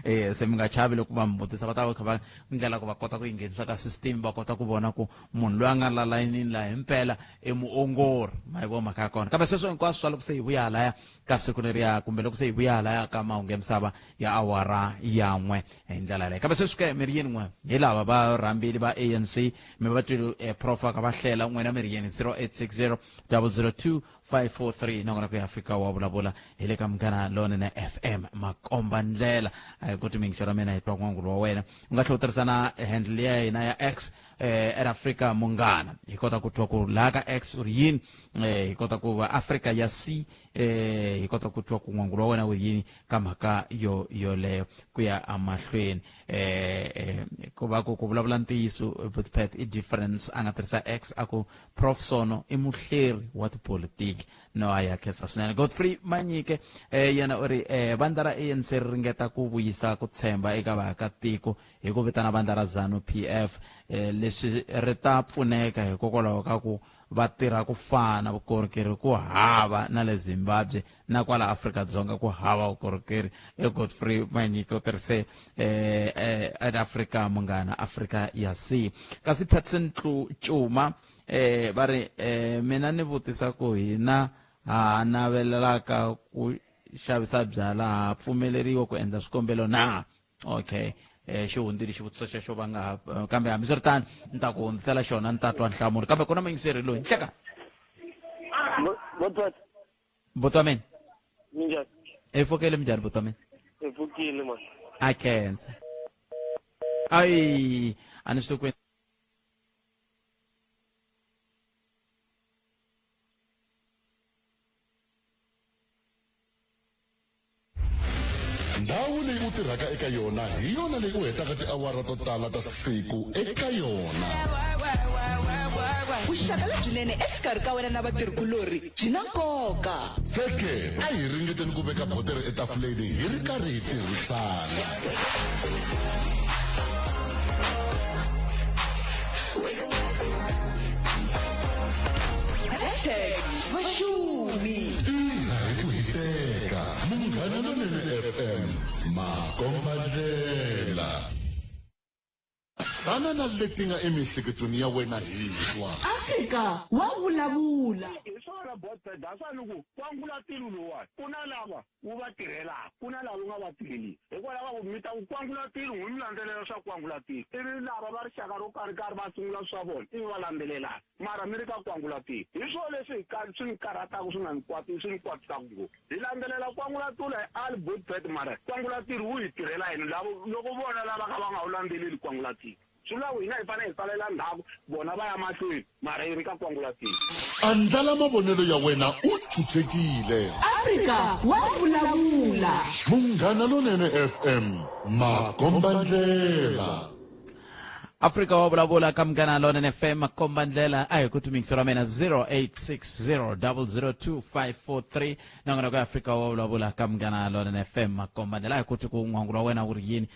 Se mi nga chavi loko va mbutisa va ta va kha va ndlela ku va kota ku yi nghenisa ka system va kota ku vona ku munhu loyi a nga la layinini la himpela i muongori ma hi vo mhaka ya kona. Kambe sweswo hinkwaswo swa loko se hi vuya halaya ka siku leriya kumbe loko se hi vuya halaya ka mahungu ya misava ya awara ya 1 hi ndlela leyi. Kambe sweswi ka mi ri yini n'we hi lava va rhambeli va ANC mi va twile prof ka va hlela n'wena mi ri yini 0860002543 nongona ku ya Afrika wa vulavula hi le ka Munghana Lona FM makomba ndlela kuti mingisi ra mina hi twa n'wangulo wa wena u nga tlhela u tirhisa na handle ya hina ya X at Africa Munghana hi kota ku twa ku laha ka X u ri yini hi kota ku va Africa ya C hi kota ku twa ku n'wangulo wa wena u ri yini ka mhaka yoleyo ku ya amahlweni ku va ku vulavula ntiyiso but pet i difference a nga tirhisa X a ku Prof Sono i muhleri wa tipolitiki no a ya khensa swinene. Godfrey Manyike yena u ri vandla ra ANC ri ringeta ku vuyisa ku tshemba eka vaakatiko hi ku vitana vandla ra ZANU-PF leswi ri ta pfuneka hikokwalaho ka ku va tirha ku fana vukorhokeri ku hava na le Zimbabwe na kwala Afrika-Dzonga ku hava vukorhokeri. Godfrey Manyike u tirhise at Africa Munghana Africa ya C. Kasi Patson Cuma va ri mina ni vutisa ku hina navelelaka ku xavisa byala ha pfumeleriwa ku endla swikombelo na okay xi hundzile xivutiso xexo va nga kambe hambiswiritano ni ta ku hundzisela xona ni ta twa nhlamulo kambe ku na muyingiseri loyi nhleka buti wa mina Minjani? i pfukile minjhani buti wa mina I pfukile man. a khensa ai a ni swi ku ndhawu leyi u tirhaka eka yona hi yona leyi u hetaka tiawara to tala ta siku eka yona. vuxaka lebyinene exikarhi ka wena na vatirhikulori byi na nkoka. Seke a hi ringeteni ku veka botere etafuleni hi ri karhi hi tirhisana. #Vaxumi ina hi ku hiteka Munghana Lona FM makomba ndlela. Banana leti nga emihleketweni ya wena hi twa. Afrika wa vulavula. Swona botsed asani ku kwangulatilo lowani ku na lava wu va tirhelaka ku na lava wu nga va tirheli hikwalaho ku mi ta ku kwangulatilo n'wi mi landzelela swa kwangulatilo ivi lava va rixaka ro karhi va sungula swa vona ivi va landzelelana mara mi ri ka kwangulatilo hi swona leswi swi ni karhataka swi ni kwatisaka ngopfu hi landzelela kwangulatilo hi all bootpad mara kwangulatilo wu hi tirhela hina loko vona lava ka va nga wu landzeleli kwangulatilo swi vula ku hina hi fanele hi tsalela ndhawu vona va ya mahlweni mara hi ri ka kwangulatilo. Andlala mavonelo ya wena u chuchekile. Afrika wa vulavula. Munghana Lona FM makomba ndlela. Africa wa vulavula ka Munghana Lona FM makomba ndlela a hi ku tumikisela mina 0860002543 nangona ku Africa wa vulavula ka Munghana Lona FM makomba ndlela a hi ku ku n'wangulo wa wena u ri yini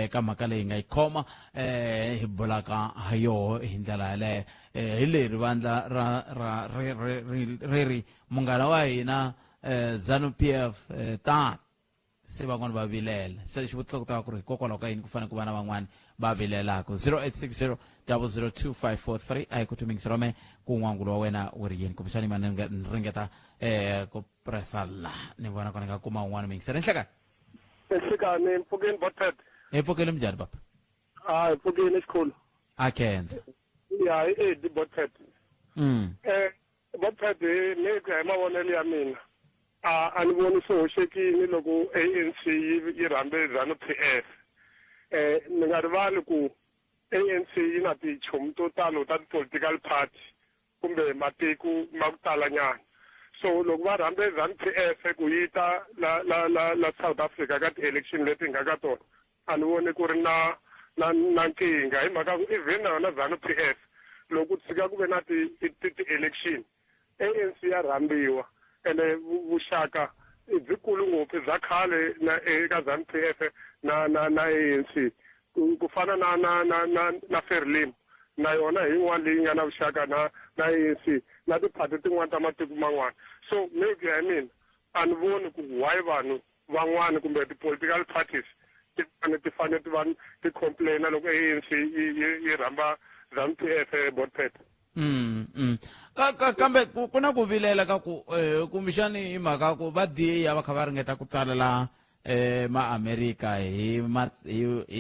ka mhaka leyi nga yi khoma hi bulaka ha yoho hi ndlela yaleyo hi leri vandla ri Munghana wa hina ZANU-PF ta se van'wana va vilela se xivutiso ku ta ku ri hikokwalaho ka yini ku fanele ku va na van'wana va vilelaka 0860 002 a hi ku tumingisira me ku n'wangulo wa wena wu ri yini kumbexani ma ni ringeta ku pressa la ni vona ku ni nga kuma un'wana mingisira nhlekani Nhlekani mpfukeni Botpet mpfukeni minjhani papa mpfukeni xikhulu a khensa ya hi di Botpet Botpet ni ku hi mavonelo ya mina a ni voni swi hoxekile loko ANC yi rhambe ZANU-PF ni nga rivali ku ANC yi na tichomi to talo ta political party kumbe matiko ma ku talanyana so loko va rhambe ZANU-PF ku yi ta la South Africa ka ti-election leti nga ka tona a ni voni ku ri na nkingha hi mhaka ku even na ZANU-PF loko tshika ku ve na ti-election ANC ya rhambiwa ene vuxaka byikulu ngopfu bya khale eka ZANU-PF na ANC ku fana na Fairlane na yona hi yin'wana leyi nga na vuxaka na ANC na tiphati tin'wana ta matiko man'wana so maybe I mean a ni voni ku why vanhu van'wana kumbe ti-political parties ti fanele ti complaina loko ANC yi rhamba ZANU-PF Botpet kambe ku na ku vilela ka ku kumbexani hi mhaka ku va DA va kha va ringeta ku tsalela ma-Amerika hi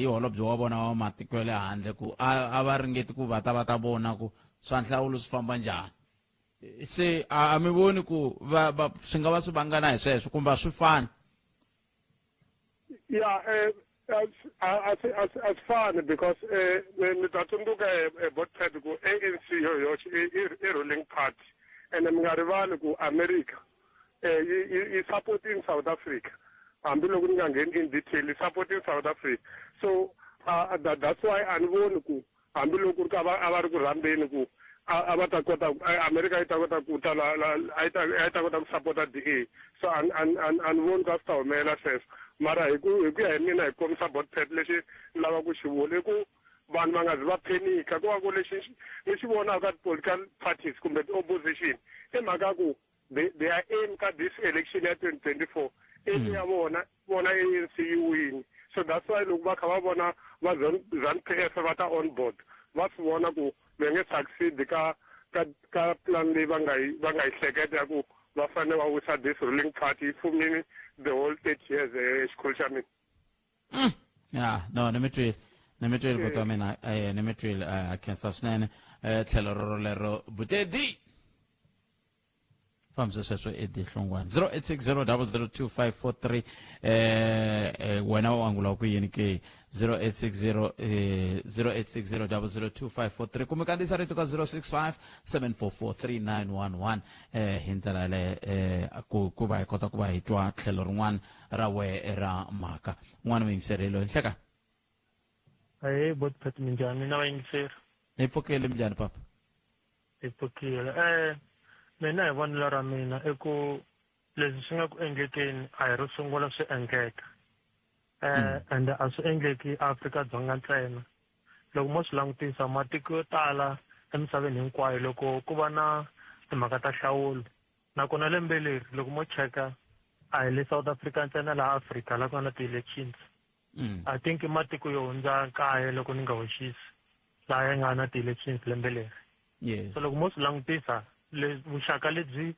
holobye wa vona wa matiko ya le handle ku a va ringeti ku va ta vona ku swa nhlawulo swi famba njhani se a mi voni ku swi nga va swi vangana hi sweswo kumbe swi fani as fun because ni ta tsundzuka Botpet ku ANC yoyoxe i ruling party and mi nga rivali ku America yi supporting South Africa hambiloko ni nga ngheni in detail i supporting South Africa so that's why a ni voni ku hambiloko a va ri ku rhambeni ku a va ta kota America yi ta kota ku ta a yi ta kota ku supporta DA so a ni voni ka swi ta humelela sweswo mara hi ku ya hi mina hi komisa Botpet lexi ni lava ku xi vula i ku vanhu va nga zi va phenika ku va ku lexi ni xi vonaka political parties kumbe ti-opposition i mhaka ku they are aim ka this election ya 2024 aim ya vona ANC yi wini so that's why loko va kha va vona va ZANU-PF va ta on board va swi vona ku va nge succeed ka plan leyi va nga yi hleketa ya ku va fanele va wisa this ruling party for me the whole 30 years xikhulu xa mina ya no ni mi twile buti wa mina ni mi twile a khensa swinene tlhelo rorolero Butedi fambisa sweswo edihlongwana 0860 wena u angula ku yini ke 0860 002 kumbe kandziyisa rito ka 065 7443911 hi ndlela le ku va hi kota ku va hi twa tlhelo rin'wana ra we ra mhaka n'wana vuyingiserelo hi nhleka Botpet minjhani mina vayingiseri hi pfukile minjhani papa hi pfukile mina hi vonelo ra mina i ku leswi swi nga ku endlekeni a hi ro sungula swi endleka and a swi endleki Afrika-Dzonga ntsena loko mo swi langutisa matiko yo tala emisaveni hinkwayo loko ku va na timhaka ta nhlawulo nakona lembe leri loko mo cheka a hi le South Africa ntsena laha Africa laha ku nga na ti-elections I think matiko yo hundza 9 loko ni nga hoxisi laha ya nga na ti-elections lembe leri so loko mo swi langutisa vuxaka lebyi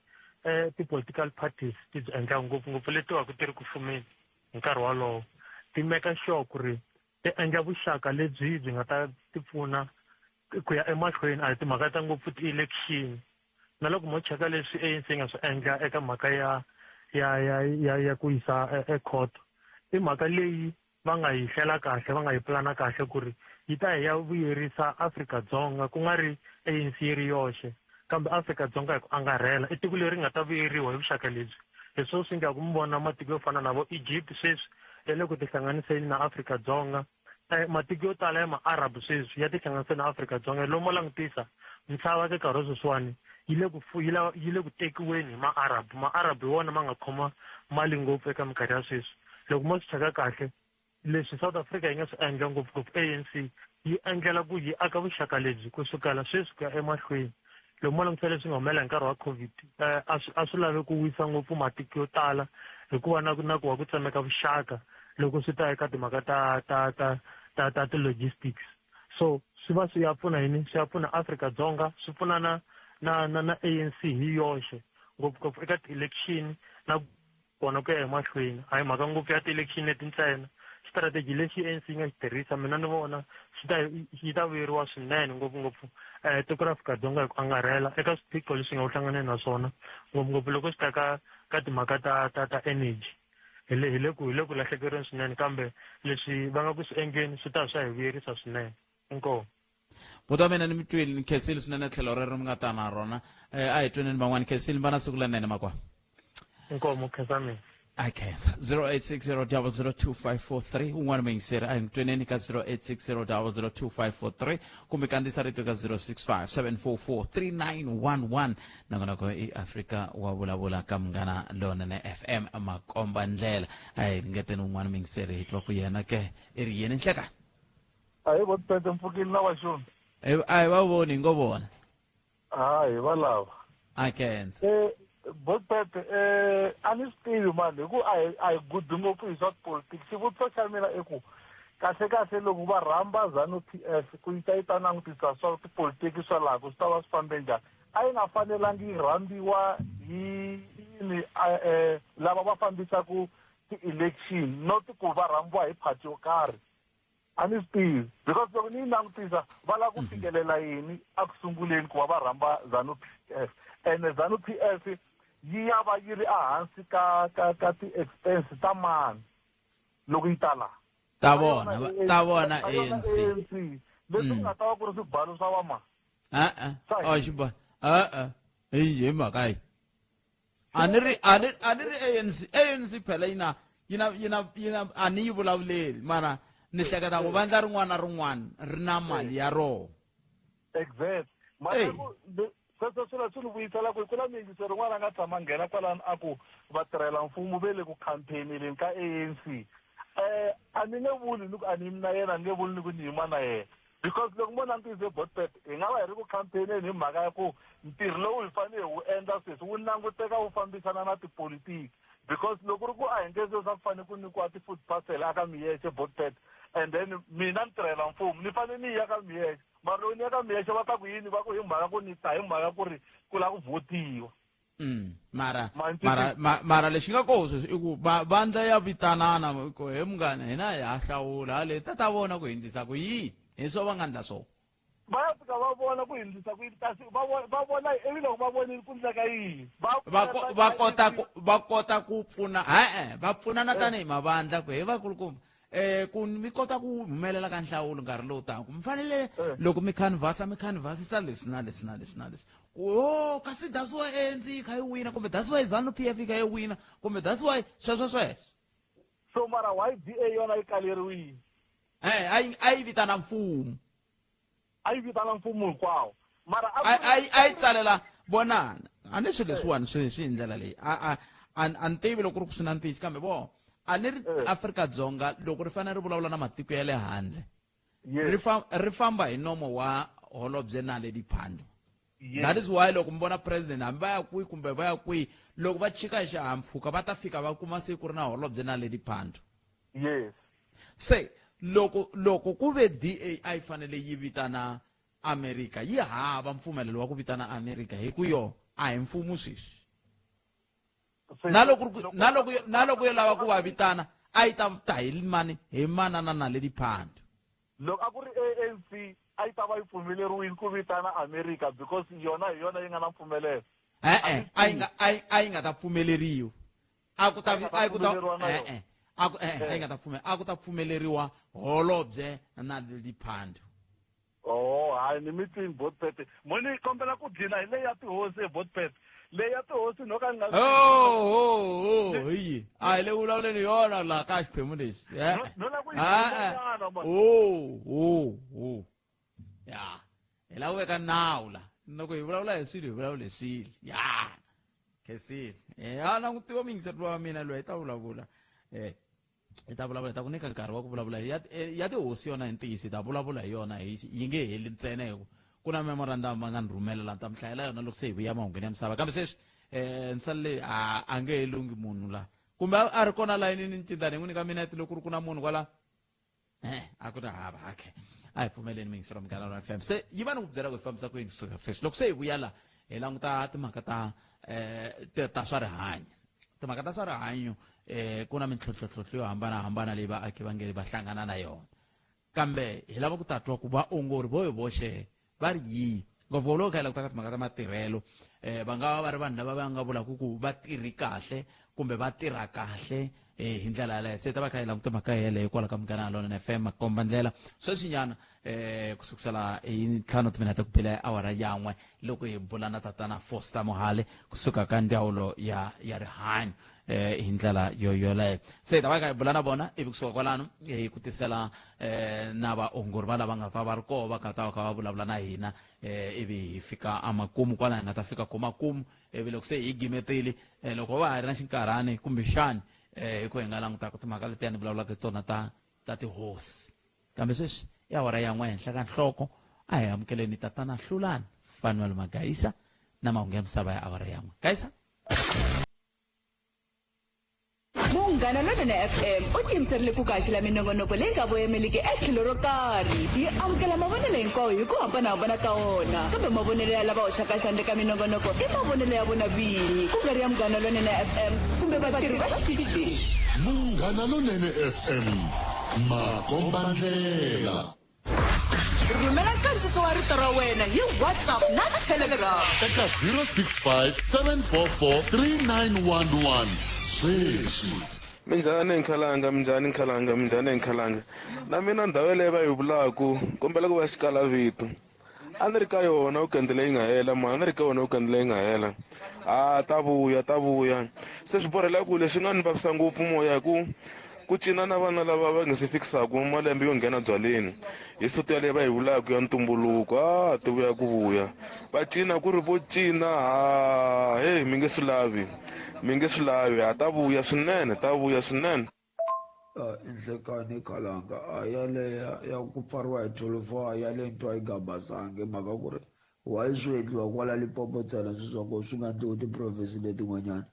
ti-political parties ti byi endlaka ngopfungopfu leti waku ti ri ku fumeni hi nkarhi wolowo ti meka sure ku ri ti endla vuxaka lebyi byi nga ta ti pfuna ku ya emahlweni a hi timhaka ta ngopfu ti-election na loko mo cheka leswi ANC nga swi endla eka mhaka ya ku yisa court i mhaka leyi va nga yi hlela kahle va nga yi plana kahle ku ri yi ta hi ya vuyerisa Afrika-Dzonga ku nga ri ANC yi ri yoxe kambe Afrika-Dzonga hi ku angarhela i tiko leri nga ta vuyeriwa hi vuxaka lebyi leswo swi nga ku mi vona matiko yo fana na vo Egypt sweswi ya le ku tihlanganiseni na Afrika-Dzonga matiko yo tala ya ma-Arab sweswi ya tihlanganise na Afrika-Dzonga lomu mo langutisa misava ka nkarhi sweswiwani yi le ku tekiweni hi ma-Arab hi wona ma nga khoma mali ngopfu eka minkarhi ya sweswi loko mo swi cheka kahle leswi South Africa yi nga swi endla ngopfungopfu ANC yi endlela ku yi aka vuxaka lebyi kusukela sweswi ku ya emahlweni loko mo langutisa leswi nga humelela hi nkarhi wa covid a swi lavi ku wisa ngopfu matiko yo tala hikuva na ku wa ku tsemeka vuxaka loko swi ta eka timhaka ta ti-logistics. So swi va swi ya pfuna yini, swi ya pfuna Afrika-Dzonga, swi pfuna na ANC hi yoxe ngopfungopfu eka ti-election na kona ku ya hi mahlweni. A hi mhaka ngopfu ya ti-election leti ntsena, strategy lexi ANC yi nga xi tirhisa mina ni vona xi ta vuyeriwa swinene ngopfungopfu tiko ra Afrika-Dzonga hi ku angarhela eka swiphiqo leswi nga u hlanganeni na swona ngopfungopfu loko swi ta ka timhaka ta energy. Hi le ku lahlekeriweni swinene, kambe leswi va nga ku swi endleni swi ta swa hi vuyerisa swinene. Inkomo. Buti wa mina ni mitwili ni khensile swinene tlhelo rero mi nga ta na rona a hi tweneni van'wani khensile va na siku lenene makwa. Inkomo khensa mina. I khensa 0860002543 un'wana mi yingiseri a hi tweneni ka 0860002543 kumbe kandziyisa rito ka 0657443911 nangonako i Afrika wa vulavula ka Munghana Lonene FM makomba ndlela. A hi ringeteni un'wana mi yingiseri hi twa ku yena ke i ri yini nhlekani. Hayi botpete mpfukile na waxoni. A hi va voni ngo vona. Hayi va lava. A khensa. Botpete a ni swi tivi mani hi ku a hi gudi ngopfu hi swa politics. Xivutiso xa mina i ku kahle loko va rhamba ZANU-PF ku yi ta langutisa swa tipolitiki swa laha ku swi ta va swi fambe njhani, a yi nga fanelangi yi rhambiwa hi lava va fambisaka ti-election not ku va rhambiwa hi phati yo karhi. A ni swi tivi because loko ni yi langutisa va lava ku fikelela yini a ku sunguleni ku va va rhamba ZANU-PF, and ZANU-PF yi ya va yi ri ehansi ka ti-expense ta mani loko yi ta laha ta vona ANC leswi nga ta va ku ri swibalo swa vama xiba hi njhe mhaka yi a ni ri ANC phela yina a ni yi vulavuleli mara ni hleketa ku vandla rin'wana na rin'wana ri na mali ya rona. Exact. Sweswo swilo swi ni vuyisela ku na miyingiselo rin'wana a nga tshama nghena kwalani a ku vatirhela mfumo ve le ku campaigneleni ka ANC. A ni nge vuli ni ku a ni yimi na yena, ni nge vuli ni ku ni yima na yena because loko mo langutise Botpet hi nga va hi ri ku campaigneni hi mhaka ya ku ntirho lowu hi fanele hi wu endla sweswi wu languteka wu fambisana na tipolitiki, because loko ri ku a hi nge swo swa ku fanele ku nyikiwa ti-food parcel aka miyexe Botpet and then mina ni tirhela mfumo ni fanele ni ya ka miyexe mara loko ni ya ka miyexe va ta ku yini, va ku hi mhaka ku ni ta hi mhaka ku ri ku lava ku votiwa. mara lexi nga koho sweswi i ku vandla ya vitanana ku he munghana hina hi ya hlawula hale ta vona ku hindzisa ku yini hi swo va nga ndla swona. Va ya fika va vona ku hindzisa ku yini kasi va vona ivi loko va vonile ku ndleka yini va kota ku pfuna va pfunana tanihi mavandla ku he vakulukumba ku mi kota ku humelela ka nhlawulo nkarhi lowu taka mi fanele loko mi canvassisa leswi na leswi kasi that's why ANC kha yi wina kumbe that's why ZANU-PF kha yi wina kumbe that's why sweswo. So mara why DA yona yi kaleriwile? A yi vitana mfumo. A yi vitana mfumo hinkwawo mara a yi tsalela vonana a ni swilo leswiwani swi hi ndlela leyi a ni tivi loko ri ku swi na ntiyiso kambe a ni ri Afrika-Dzonga loko ri fanele ri vulavula na matiko ya le handle ri famba hi nomo wa Holobye Naledi Pandor. That is why loko mi vona president hambi va ya kwihi kumbe va ya kwihi loko va chika hi xihahampfhuka va ta fika va kuma se ku ri na Holobye Naledi Pandor. Yes. Se loko ku ve DA a yi fanele yi vitana America yi hava mpfumelelo wa ku vitana America hi ku yo a hi mfumo sweswi. Na loko yo lava ku va vitana a yi ta hi mani hi manana Naledi Pandor. Loko a ku ri ANC a yi ta va yi pfumeleriwile ku vitana America because yona hi yona yi nga na mpfumelelo. A yi nga ta pfumeleriwa a ku ta pfumeleriwa Holobye Naledi Pandor. Hayi ni mitini Botpet moni kombela ku dlina hi leyi ya tihosi Botpet leyi ya tihosi no ka ni nga hi a hi le vulavuleni yona laha ka xiphemu lexi ya hi lava ku veka nawu la loko hi vulavula hi swilo hi vulavula hi swilo ya khensile a langutiwa miyingiseri wa mina loyi hi ta vulavula hi ta vulavula hi ta ku nyika nkarhi wa ku vulavula ya tihosi yona hi ntiyiso hi ta vulavula hi yona yi nge heli ntsena kuna memorandum va nga ni rhumelela ni ta mi hlayela yona loko se hi vuya mahungweni ya misava kambe sweswi nsalile a nge helungi munhu la kumbe a ri kona layinini ni cinta ni n'wi nyika minete loko ku ri ku na munhu kwala a ku ri hava akhe a hi pfumeleni mingisiro Munghana Lonene FM se yi va ni ku byela ku hi fambisa ku yini kusuka sweswi loko se hi vuya la hi languta timhaka ta swa rihanyo timhaka ta swa rihanyo ku na mintlhontlhontlhontlho yo hambanahambana leyi vaaki va nge va hlangana na yona kambe hi lava ku ta twa ku vaongori vo hi voxe va ri yihi ngopfu loko kha hi languta ka timhaka ta matirhelo va nga va ri vanhu lava va nga vulaka ku va tirhi kahle kumbe va tirha kahle hi ndlela yaleyo se ta va kha hi languta mhaka yeleyo kwala ka Munghana Lonene FM makomba ndlela sweswinyana ku sukusela hi 5 timinete ku phela awara yan'we loko hi bula na tatana Foster Mohale kusuka ka ndzawulo ya rihanyo hi ndlela yoleyo se ta va kha hi bula na vona ivi kusuka kwalano hi ku tisela na vaongori va lava nga va ri koho va kha va vulavula na hina ivi hi fika amakumu kwala hi nga ta fika komakumu ivi loko se hi gimetile loko va ha ri na xinkarhani kumbe xani hi ku hi nga langutaka timhaka letiya ni vulavulaka tona ta tihosi kambe sweswi i awara yan'we henhla ka nhloko a hi amukeleni tatana Hlulani Fanuel Magayisa na mahungu ya misava ya awara yan'we Gayisa. Munghana Lonene FM u tiyimiserile ku kaxila minongonoko leyi nga voyameliki etlhelo ro karhi yi amukela mavonelo hinkwawo hi ku hambanahambana ka wona kambe mavonelo ya lava hoxaka xandla ka minongonoko i mavonelo ya vona vinyi ku nga ri ya Munghana Lonene FM kumbe vatirhi va xitichi lexi. Munghana Lonene FM makomba ndlela. Rhumela nkandziso wa rito ra wena hi WhatsApp na Telegram eka 065 744 3911 sweswi. Minjhani nkhalanga na mina ndhawu leyi va yi vulaku kombela ku va xikala vito a ni ri ka yona weekend leyi nga hela a ni ri ka yona weekend leyi nga hela ta vuya se swi borhela ku leswi nga ni vavisa ngopfu moya ku cina na vana lava va nga se fikisaku malembe yo nghena byaleni hi suti yaleyi va yi vulaku ya ntumbuluko ti vuya ku vuya va cina ku ri vo cina mi nge swi lavi ta vuya swinene Inhlekani Khalanga yaleya ya ku pfariwa hi 12 yale ntwa yi nga basangi mhaka ku ri why swi endliwa kwala Limpopo ntsena swiswako swi nga endliwi ti-province letin'wanyana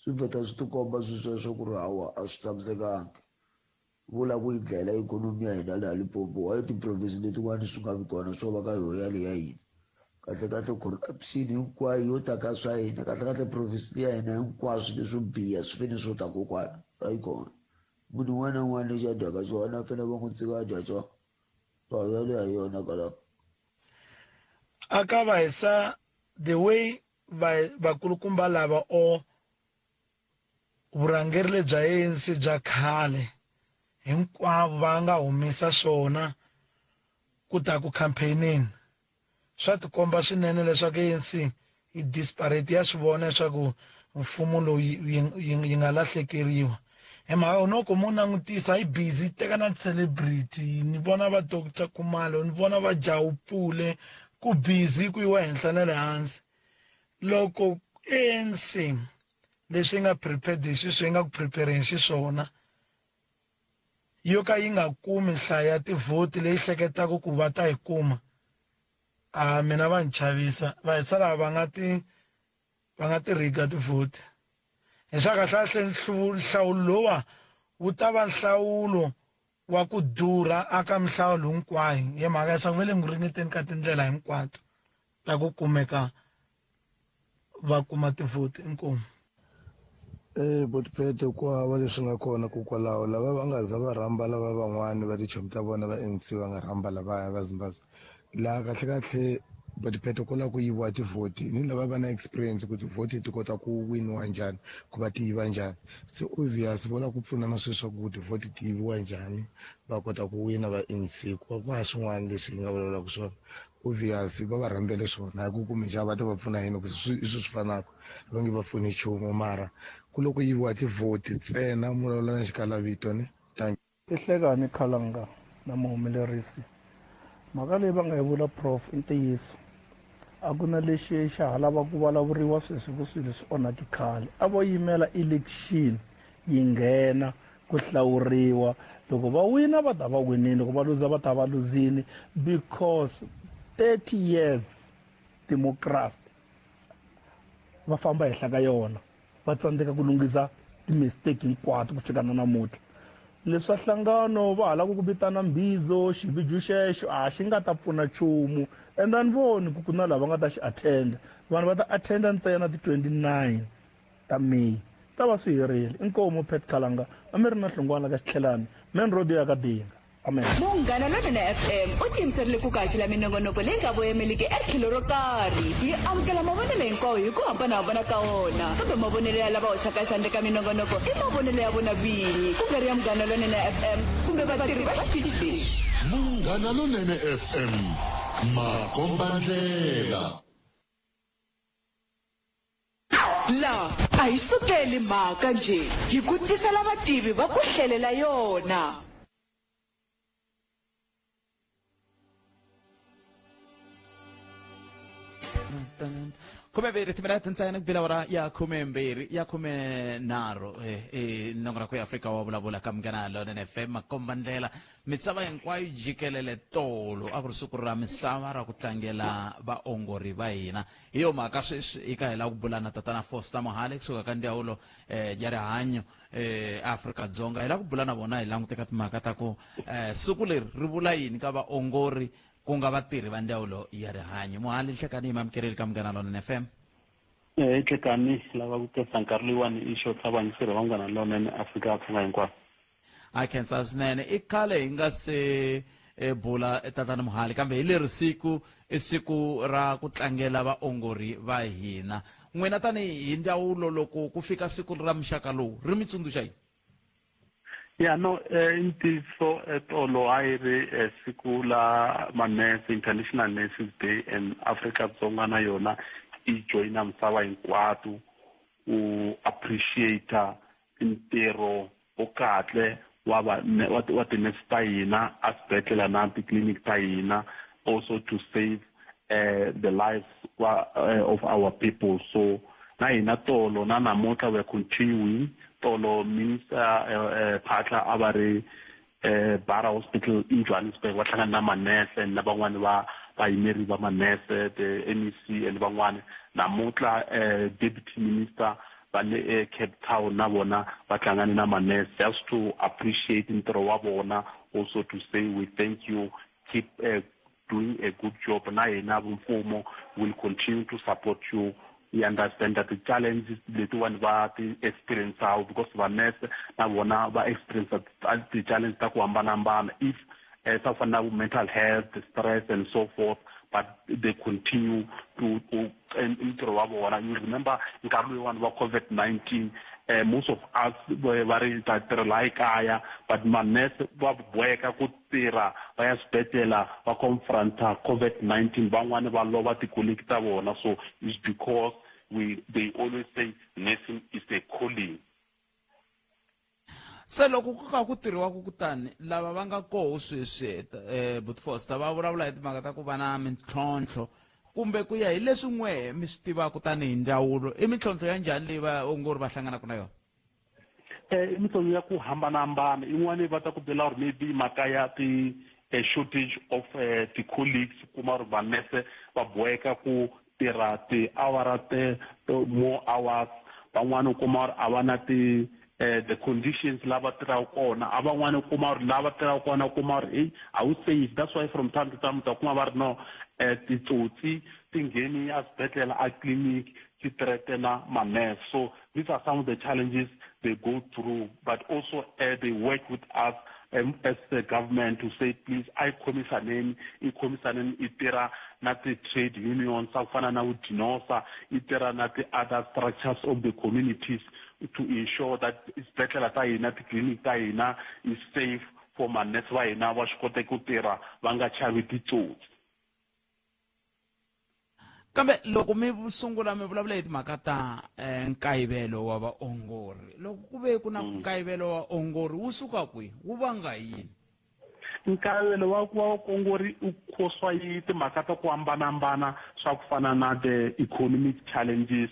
swi vheta swi tikomba swisweswo ku ri hawa a swi tshamisekanga vula ku yi dlayela ikhonomi ya hina laha Limpopo why ti-province letin'wana swi nga vi kona swo va ka yoho yale ya hina kahlekahle corruption hinkwayo yo ta ka swa hina kahlekahle province ya hina hinkwaswo leswo biha swi fene swo ta kokwana a yi kona munhu un'wana na un'wana lexi a dyaka xona a fanele va n'wi tsika a dya xona yale ya yona kala a ka va hisa the way vakulukumba lava o vurhangeri lebya ANC bya khale hinkwavo va nga humisa swona ku ta ku campaigning swa tikomba swinene leswaku ANC i disparate ya swivona leswaku mfumo lowu yi nga lahlekeriwa hi mhaka noko mu langutisa hi busy teka na celebrity ni vona va Dr Khumalo ni vona va Jawupule ku busy ku yiwa henhla na le hansi loko ANC leswi nga prepared swi nga ku prepare xiswona yo ka yi nga kumi nhlayo ya tivhoti leyi hleketaka ku va ta yi kuma mina va ni chavisa va hisa lava va nga ti riga tivhoti hi swa kahle nhlawulo lowa wu ta va nhlawulo wa ku durha aka mihlawulo hinkwayo hi mhaka leswaku va le n'wi ringeteni ka tindlela hinkwato ta ku kumeka va kuma tivhoti inkomu botipete ku hava leswi nga kona kokwalaho lava va nga za va rhamba lava van'wani va tichomi ta vona va ANC va nga rhamba lavaya va Zimbabwe laha kahlekahle botipete ku lava ku yiviwa tivhoti ni lava va na experience ku tivhoti ti kota ku winiwa njhani ku va ti yiva njhani se obvious va lava ku pfuna na sweswo ku tivhoti ti yiviwa njhani va kota ku wina va ANC ku va swin'wana leswi hi nga vulavulaka swona obvious va va rhambele swona hi ku kumexa va ta va pfuna yini ku swi fanaka va nge va pfuni nchumu mara ku loko yiviwa tivhoti ntsena mu vulavula na xikalavito ni Inhlekani Khalanga na muhumelerisi mhaka leyi va nga yi vula prof i ntiyiso a ku na lexi xa ha lava ku vulavuriwa sweswi ku swilo swi onhaki khale a vo yimela election yi nghena ku hlawuriwa loko va wina va ta va winini loko va luza va ta va luzini because 30 years democracy va famba henhla ka yona va tsandzeka ku lunghisa timistake hinkwato ku fika na namuntlha leswa nhlangano va hala ku vitana mbizo xiviju xexo xi nga ta pfuna nchumu and a ni voni ku na lava nga ta xi attenda vanhu va ta attenda ntsena ti 29 ta May ta va swi herile inkomo Pat Khalanga a mi ri na hlongwana ka xitlhelani main road ya ka Dinga amen Munghana Lonene FM u tiyimiserile ku kaxela minongonoko leyi nga voyameliki etlhelo ro karhi yi amukela mavonelo hinkwawo hi ku hambanahambana ka wona kambe mavonelo ya lava hoxaka xandla ka minongonoko i mavonelo ya vona vinyi ku nga ri ya Munghana Lonene FM kumbe vatirhi va xitichi lexi. Munghana Lonene FM makombandlela. La a hi sukeli mhaka nje hi ku tisela vativi va ku hlelela yona. Khumembiri timinete ntsena ku bila wara ya khumembiri ya khumenharhu nongora ku Afrika wa vulavula ka Munghana Lonene FM makombandlela misava hinkwayo jikelele tolo a ku ri siku ra misava ra ku tlangela vaongori va hina hi yo mhaka sweswi eka hela ku bulana tatana Foster Mohale kusuka ka ndzawulo ya rihanyo Afrika-Dzonga hela ku bulana vona hi languteka timhaka ta ku siku leri ri vula yini ka vaongori ku nga vatirhi va ndzawulo ya rihanyo. Mohale hlekani hi mamukereli ka Munghana Lonene FM. Hlekani lava ku tirhisa nkarhi loyiwani i xo tlhavanyisiri va Munghana Lonene Afrika-Dzonga hinkwayo. A khensa swinene i khale hi nga se bula tatana Mohale kambe hi leri siku i siku ra ku tlangela vaongori va hina. N'wina tani hi ndzawulo loko ku fika siku ra muxaka lowu ri mi tsundzuxa yini? Yeah, no, intiso tolo a yi ri siku la manese International Nurses Day and Afrika-Dzonga na yona i joina misava hinkwato u appreciate ntirho wo kahle wa tinurse ta hina a swibedhlele na titliliniki ta hina also to save the lives of our people. So na hina tolo na namuntlha we are continuing tolo Minister Phatla a va ri Bara Hospital in Johannesburg va hlangana na manese na van'wani va vayimeri va manese the MEC and van'wani namuntlha Deputy Minister va le Cape Town na vona va hlangane na manese just to appreciate ntirho wa vona, also to say we thank you, keep doing a good job. Na hina mfumo will continue to support you. We understand that the challenges that one va experience out because vanese na vona va experience the challenge ta ku hambanahambana if suffer now mental health, stress and so forth, but they continue to ntirho wa vona. You remember nkarhi loyiwani wa COVID-19 most of us va ri ta tirhela ekaya but manese va boheka ku tirha va ya swibedhlele va confronta COVID-19 van'wani va lova tikolegi ta vona. So it's because they always say nursing is a calling. Se loko ku ka ku tirhiwa ku kutani lava va nga koho sweswi but Foster va vulavula hi timhaka ta ku va na mintlhontlho kumbe ku ya hi leswi n'we mi swi tivaka tani hi ndzawulo i mintlhontlho ya njhani leyi vaongori va hlanganaka na yona? I mintlhontlho ya ku hambanahambana. Yin'wana va ta ku byela ku maybe mhaka ya a shortage of the colleagues kuma ri vanese va boheka ku tirha tiawara more hours. Van'wana kuma ri a va na the conditions lava tirhaka kona, a van'wana kuma ri lava tirhaka kona kuma ri a wu safe. That's why from time to time ta kuma va ri no titsotsi tingheni a swibedhlele a clinic ti threatena manese. So these are some of the challenges they go through, but also they work with us as the government to say please I komisaneni itira na the trade unions afana na udinosa itira na the other structures of the communities to ensure that isibedhlele ta hina ti-clinic ta hina is safe for manese va hina va swi kota ku tirha va nga chavi titsotsi. Kambe loko mi sungula mi vulavula hi timhaka ta nkayivelo wa vaongori, loko ku ve ku na nkayivelo wa vaongori wu suka kwihi wu vanga yini? Nkayivelo wa vaongori u khoswa yi timhaka ta ku hambanahambana swa ku fana na the economic challenges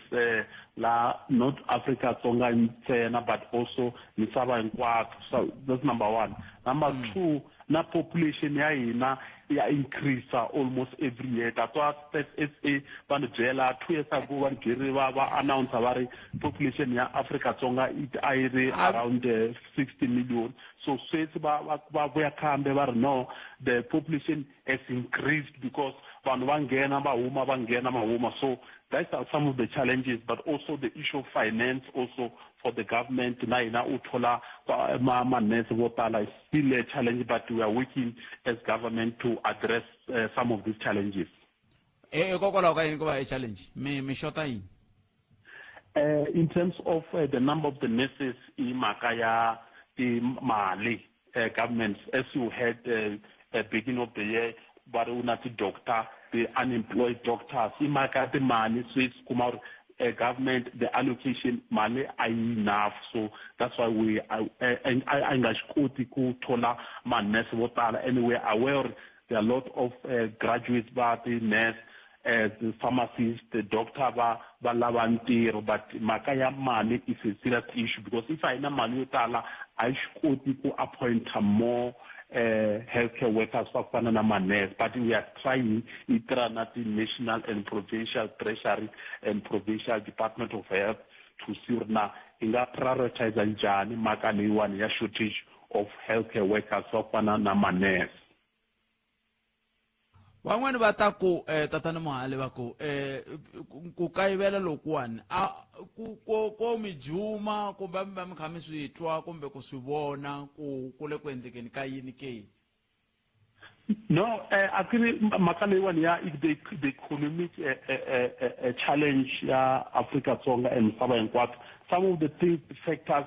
la not Africa-Dzonga ntsena but also misava hinkwato. So that's number one. Number two, na population ya hina ya increase almost every year. That's why SA van byela 2 years ago van byeri va announce va population ya Africa Dzonga it around 60 million. So swetsi va vuya kambe va no, the population has increased because vanhu va nghena va huma. So those are some of the challenges, but also the issue of finance also for the government. Na ina uthola ma-nurse vo tala is still a challenge, but we are working as government to address some of these challenges. Kokwalaho ka yini ku va a challenge mi shota yini? In terms of the number of the nurses in Makaya, Mali government, as you heard at beginning of the year, Barunati doctor, the unemployed doctors, in Makaya, the Mali, Swiss, Kumar, government, the allocation, Mali, are enough. So that's why we, anyway, aware there are a lot of graduates, but the nurse, the pharmacist, the doctor, but Makaya money is a serious issue because if I know money, I should appoint more healthcare workers for nurse. But we are trying at the national and provincial treasury and provincial Department of Health to see now in that prioritize njani Makani one ya shortage of healthcare workers for nurse. Van'wani va ta ku tatana Mohale va ku kayivela lokuwani ko mi juma kumbe mi va mi kha mi swi twa kumbe ku swi vona ku le ku endlekeni ka yini ke? No, actually mhaka leyiwani ya the economic challenge ya Africa Dzonga and misava hinkwato. Some of the things, factors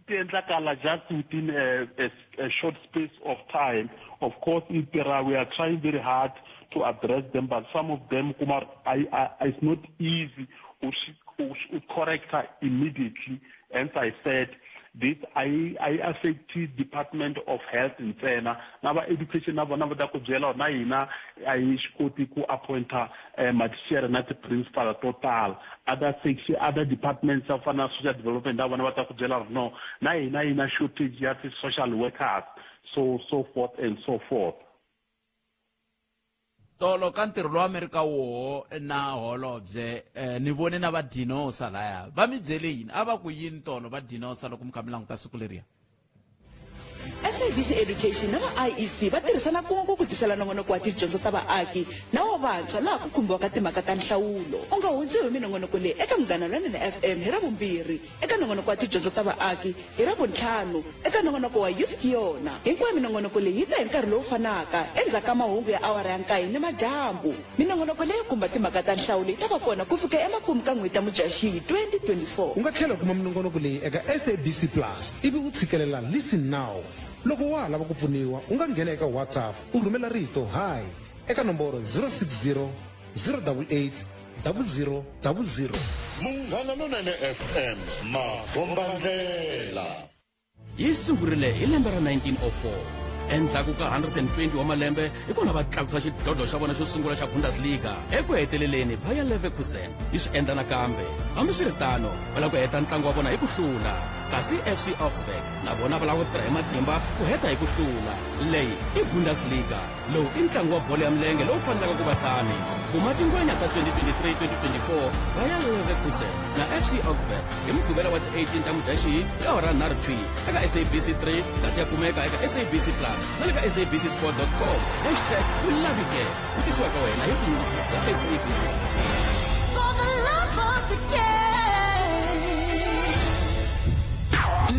just within a short space of time. Of course, we are trying very hard to address them, but some of them, Kumar, it's not easy to correct immediately. As I said, this I affected Department of Health in China. Now education now da ku byela na hina a yi koti ku appointa matishera na principal total other section other departments of social development da vona va ta ku byela no na hina shortage ya social workers so forth and so forth. Tolo ka ntirho lowa Amerika wo na holobye ni vone na va dinosa laya va mi byele yini a va ku yini tolo va dinosa loko mi kha mi languta siku leriya? SABC Education na va IEC va tirhisana kun'we ku tisela nongonoko wa tidyondzo ta vaaki na wa vantshwa laha ku khumbiwaka timhaka ta nhlawulo. U nga hundziwi minongonoko leyi eka Munghana Lonene FM hi Ravumbirhi, eka nongonoko wa tidyondzo ta vaaki hi Ravuntlhanu, eka nongonoko wa Youth Kiona. Hinkwayo minongonoko leyi yi ta hi nkarhi lowu fanaka endzhaku ka mahungu ya awara ya 9 nimadyambu. Minongonoko leyi kumba timhaka ta nhlawulo yi ta va kona ku fika emakumu ka n'hweti ya Mudyaxihi 2024. U nga tlhela kuma minongonoko leyi eka SABC Plus ivi u tshikelela Listen Now. Loko wa lava ku pfuniwa u nga nghena eka WhatsApp u rhumela rito hi eka nomboro 060 088 0000. Munghana Lonene FM makombandlela yi sungurile hi lembe ra 1904 endzhaku ka 120 wa malembe hi kona va tlakusa xidlodlo xa vona xo sungula xa Bundesliga eku heteleleni Bayer Leverkusen yi swi endla nakambe. Hambiswiritano va lava ku heta ntlangu wa vona hi ku hlula, kasi FC Augsburg na vona va lava ku tirha hi matimba ku heta hi ku hlula. Leyi i Bundesliga, lowu i ntlangu wa bolo ya milenge lowu fanelaka ku va tani. Kuma tingwenya ta 2023-2024 Bayer Leverkusen na FC Augsburg hi Mugqivela wa ti-18 ta Mudyaxihi hi awara 3 eka SABC 3 kasi ya kumeka eka SABC Plus na le ka sabcsport.com #WeLoveYouCare ku tisiwa ka wena hi tinyungubyisi ta SABC Sport.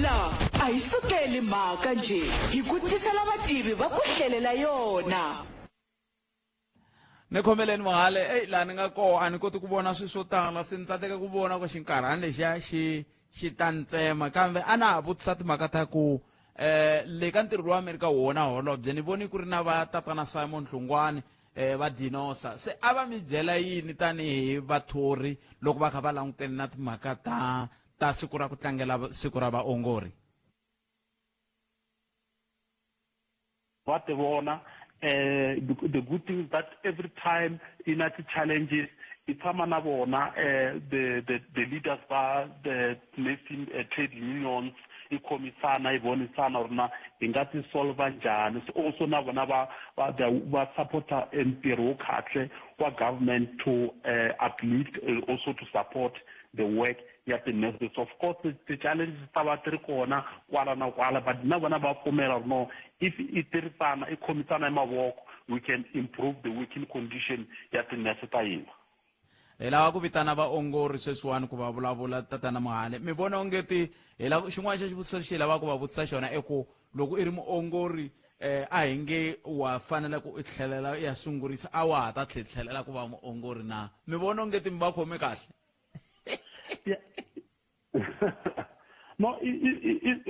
La a hi sukeli mhaka nje hi ku tisela vativi va ku hlelela yona. Ni khomeleni Mohale la ni nga ko a ni koti ku vona swi swo tala se ni tsandzeka ku vona ku xinkarhana lexiya xi ta ntsema kambe a na ha vutisa timhaka ta ku le ka ntirho wa Amerika wona holobye ni voni ku ri na va tatana Simon Hlungwane va dinosa se a va mi byela yini tanihi vathori loko va kha va langutene na timhaka ta siku ra ku tlangela siku ra vaongori? What they want, the good thing is that every time United challenges hi tshama na vona the leaders va the nursing trade unions hi khomisana hi vonisana rona hi nga ti solva njhani. Also na vona va supporta ntirho wo kahle wa government to uplift also to support the work ya ti-nurses. Of course the challenges ta va ti ri kona kwala na kwala, but na vona va pfumela no if i tirhisana i khomisana hi mavoko we can improve the working condition ya ti-nurse ta hina. Hi lava ku vitana vaongori sweswiwani ku va vulavula tatana Mohale. Mi vona ongeti xin'wana xa xivutiso lexi hi lavaka ku va vutisa xona i ku loko i ri muongori a hi nge wa fanele ku i tlhelela ya sungurisa a wa ha ta tlhelela ku va muongori na mi vona ongeti mi va khome kahle? No, it's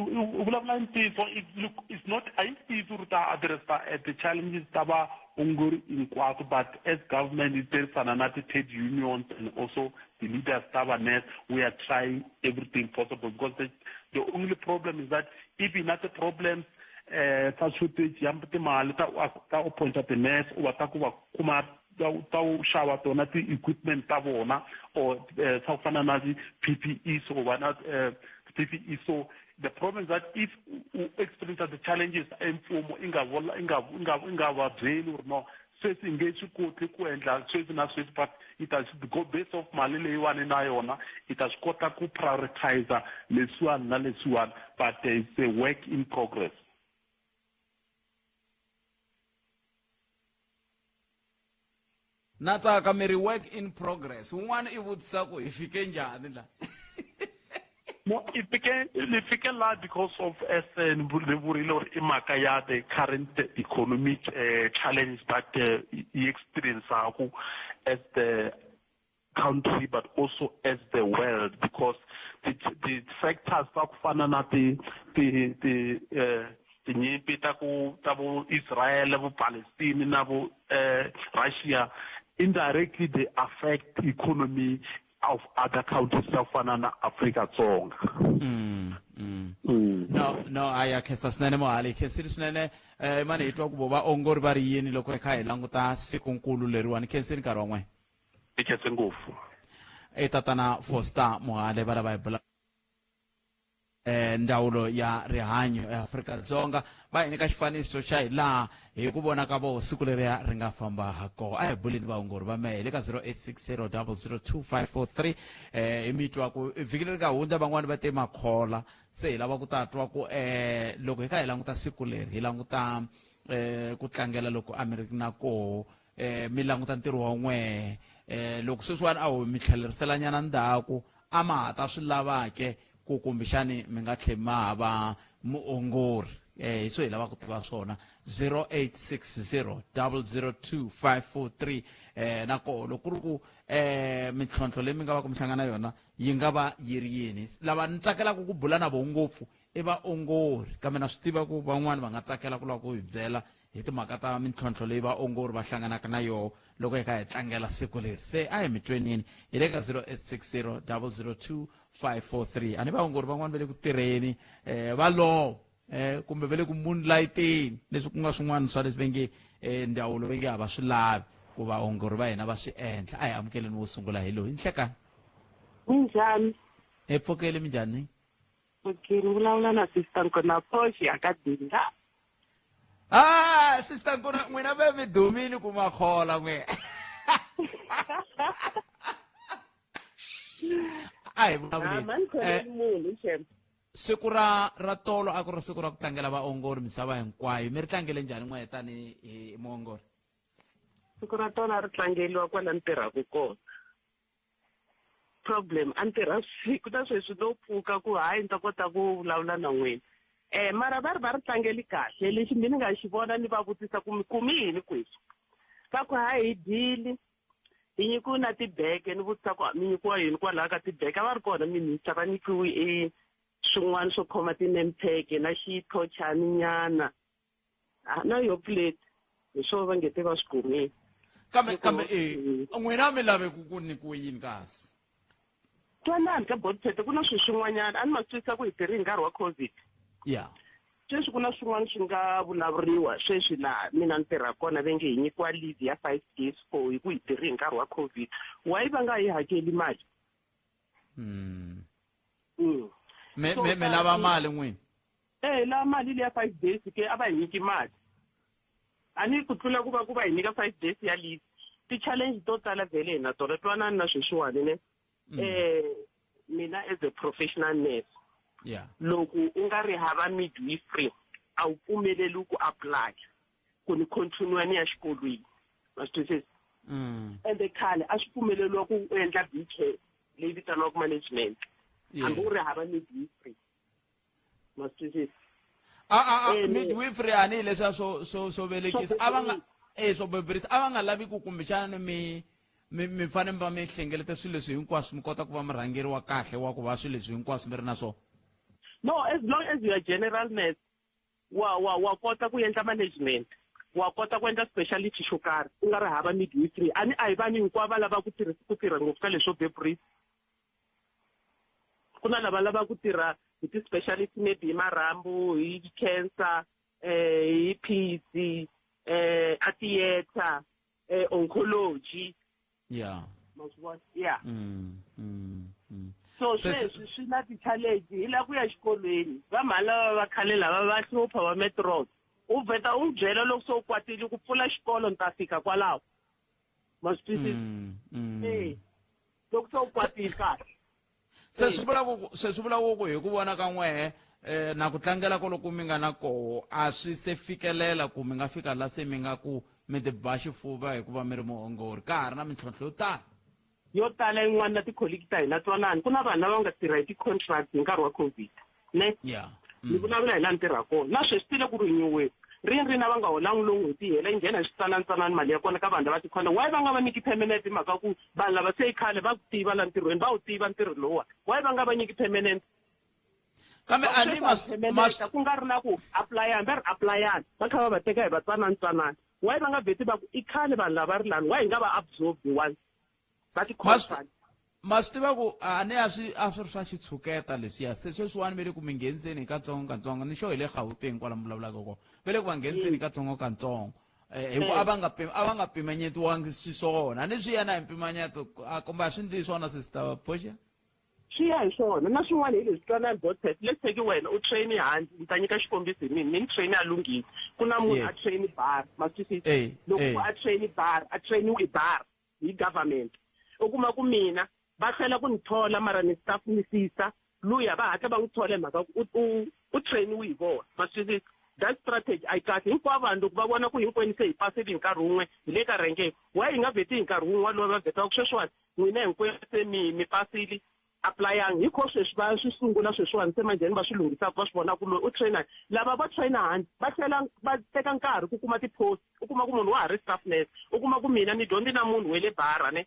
not easy to address the challenges taba unguri in Kwaku, but as government is the trade unions and also the leaders taba net, we are trying everything possible because the only problem is that if not a problem ta shortage ya mali ta point at the nurse or ta ku va kuma ta xava tona ti-equipment ta vona or ta fana na PPE so not PPE. So the problem is that if we experience the challenges mfumo inga va byeli or no sweswi nge swi koti ku endla sweswi na sweswi, but it has go based off mali leyiwani na yona it has kota ku prioritize leswiwani na leswiwani, but it's a work in progress. Natsaka mi ri work in progress. Un'wana I vutisa ku hi fike njhani la? No, it became large because of the current economic challenge that he experienced as the country, but also as the world, because the factors that Israel, Palestine, Russia, indirectly they affect the economy of other countries of Africa song. No aya khensa swinene Mohale khensile swinene mani hi twa ku vo vaongori va ri yini loko hi kha hi languta sikunkulu leriwani. Khensile nkarhi wa n'wina. I khense ngopfu. Tatana Foster Mohale va lava hi bula ndzawulo ya rihanyo eAfrika-Dzonga va hi nyika xifaniso xa hi laha hi ku vona ka vo siku leriya ri nga famba ha kona. A hi buleni vaongori va mehe le ka 0860 0002543 hi mi twa ku vhiki leri nga hundza van'wani va te makhola se hi lava ku ta twa ku loko hi kha hi languta siku leri hi languta ku tlangela loko Amerika na koho mi languta ntirho wa n'wehe loko sweswiwani a ho mi tlhelerisela nyana ndhaku a ma ha ta swi lavake ku kumbexani mi nga tlhela ma hava muongori hi swo hi lava ku tiva swona 0860 002 543 na koho loko ku ri ku mintlhontlho leyi mi nga va ku mi hlangana na yona yi nga va yi ri yini. Lava ni tsakelaka ku bula na vo ngopfu I vaongori kambe na swi tiva ku van'wani va nga tsakela ku lava ku hi byela hi timhaka ta mintlhontlho leyi vaongori va hlanganaka na yona loko hi kha hi tlangela siku leri. Se a hi mi twenini hi le ka 0860 002 543 a ni vaongori van'wani va le ku tirheni va lova kumbe va le ku moonlighteni leswi ku nga swin'wana swa leswi va nge ndzawulo va nge hava swi lavi ku vaongori va hina va swi endla. A hi amukeleni wo sungula hi loyi Nhlekani. Minjhani? Hi pfukeli minjhani? Okay, ni vulavula na sister Nkona Poshi akadinga. Sister Nkona n'wina va mi dumini ku makhola n'we. A hi vulavuleni. Siku ra tolo a ku ri siku ra ku tlangela vaongori misava hinkwayo. Mi ri tlangele njhani n'we tanihi muongori? Siku ra tolo ri tlangeliwa kwala ni tirhaka kona. Problem a ni tirha siku ta sweswi no pfuka ku hayi ni ta kota ku vulavula na n'wina. Mara va ri tlangeli kahle lexi mi ni nga xi vona ni va vutisa ku mi kumi yini kweswi. Ka ku hayi hi dili hi nyikiwe na tibeke ni vutisa ku mi nyikiwa yini kwalaho ka tibeke. A va ri kona minister va nyikiwe swin'wana swo khoma tinempeke na xithochani nyana na yo plate hi swo va ngete va swi kumile. Kambe n'wina mi lave ku nyikiwe yini kasi? Twanani ka botpete ku na swin'wanyana a ni ma twisisa ku hi tirhi hi nkarhi wa COVID. Yeah. sweswi ku na swin'wana swi nga vulavuriwa sweswi laha mina ni tirha kona va nge hi nyikiwa leave ya 5 days for hi ku hi tirhi hi nkarhi wa COVID. Why va nga yi hakeli mali? Me lava mali n'wini. La mali leya 5 days ke a va hi nyiki mali. A ni ku tlula ku va hi nyika 5 days ya leave. Ti-challenge to tala vele hi na tona twanani na sweswiwani ne. Mina as a professional nurse, loko u nga ri hava midwifery a wu pfumeleli ku apply ku ni continue ni ya xikolweni. Ma swi twisisa? Ende khale a swi pfumeleliwa ku endla B-care leyi vitaniwaka management hambi u ri hava midwifery. Ma swi twisisa? Midwifery a ni leswa swo velekisa a va nga swo bebirisa a va nga lavi ku kumbexana mi fane mi va mi hlengeleta swilo leswi hinkwaswo mi kota ku va murhangeri wa kahle wa ku va swilo leswi hinkwaswo mi ri na swona. No, as long as you are general nurse wa kota ku endla management, wa kota ku endla speciality xo karhi u nga ri hava midwifery. A hi vanhu hinkwavo va lava ku tirha ngopfu ka leswo bebirisa. Ku na lava lava ku tirha hi ti-speciality maybe hi marhambu, hi cancer, hi PEDS, a theatre, oncology. Yeah. Yeah. So sweswi swi na ti-challenge hi la ku ya xikolweni va mhani lava va khale lava va hlupha va metro u vheta u byela loko se u kwatile ku pfula xikolo ni ta fika kwalaho. Ma swi twisisa? Loko se u kwatile kahle. Se swi vula ku hi ku vona ka n'wehe na ku tlangela ko loko mi nga na koho a swi se fikelela ku mi nga fika la se mi nga ku mi ti ba xifuva hikuva mi ri muongori ka ha ri na mintlhontlho yo tala yin'wana na ti-colleague ta hina twanani ku na vanhu lava nga tirha hi ti-contract hi nkarhi wa COVID ne ni vulavula hi laha ni tirha kona na sweswi tile ku rinyiweni rini va nga holangi lowu n'hweti hela yi nghena xitsananatsanani mali ya kona ka vanhu lava tikhona why va nga va nyiki permanent hi mhaka ku vanhu lava se khale va ku tiva la ntirhweni va wu tiva ntirho lowa why va nga va nyiki permanent kambe ani ku nga ri na ku apply hambi ri applyani va kha va va teka hi vatsananatsanani why va nga vheti va ku i khale vanhu lava ri lani why hi nga va absorb once va ti-contract. Ma swi tiva ku a swi ri swa xitshuketa leswiya se sweswiwani ve le ku mi ngheniseni hi katsongokatsongo ni xo hi le Gauteng kwala mi vulavulaka kona ve le ku va ngheniseni hi katsongokatsongo hi ku a va nga pimanyetiwangi swiswona ni swi ya na hi mpimanyeto kumbe a swi ndliwi swona Sister Portia? Swi ya hi swona na swin'wana hi leswi twanani doctor let's take wena u train handle ni ta nyika xikombiso hi mina ni train a lunghini ku na munhu a train bar ma twisisa loko a train bar a trainiwi bar hi government u kuma ku mina va hlwela ku ni thola mara ni staff ni sisa luya va hatla va n'wi thola hi mhaka u trainiwi hi vona ma twisisa that strategy a yi kahle hinkwavo vanhu loko va vona ku hinkwenu se hi paseli hi nkarhi wun'we hi le ka renge why hi nga vheti hi nkarhi wun'we lowu va vhetaka sweswiwani n'wina hinkwenu se mi pasile applyang hikho sweswi va swi sungula sweswiwani se manjheni va swi lunghisaka va swi vona ku loyi u traina lava va traina handle va tlhela va teka nkarhi ku kuma ti-post u kuma ku munhu wa ha ri staff nurse u kuma ku mina ni dyondzi na munhu we le bara ne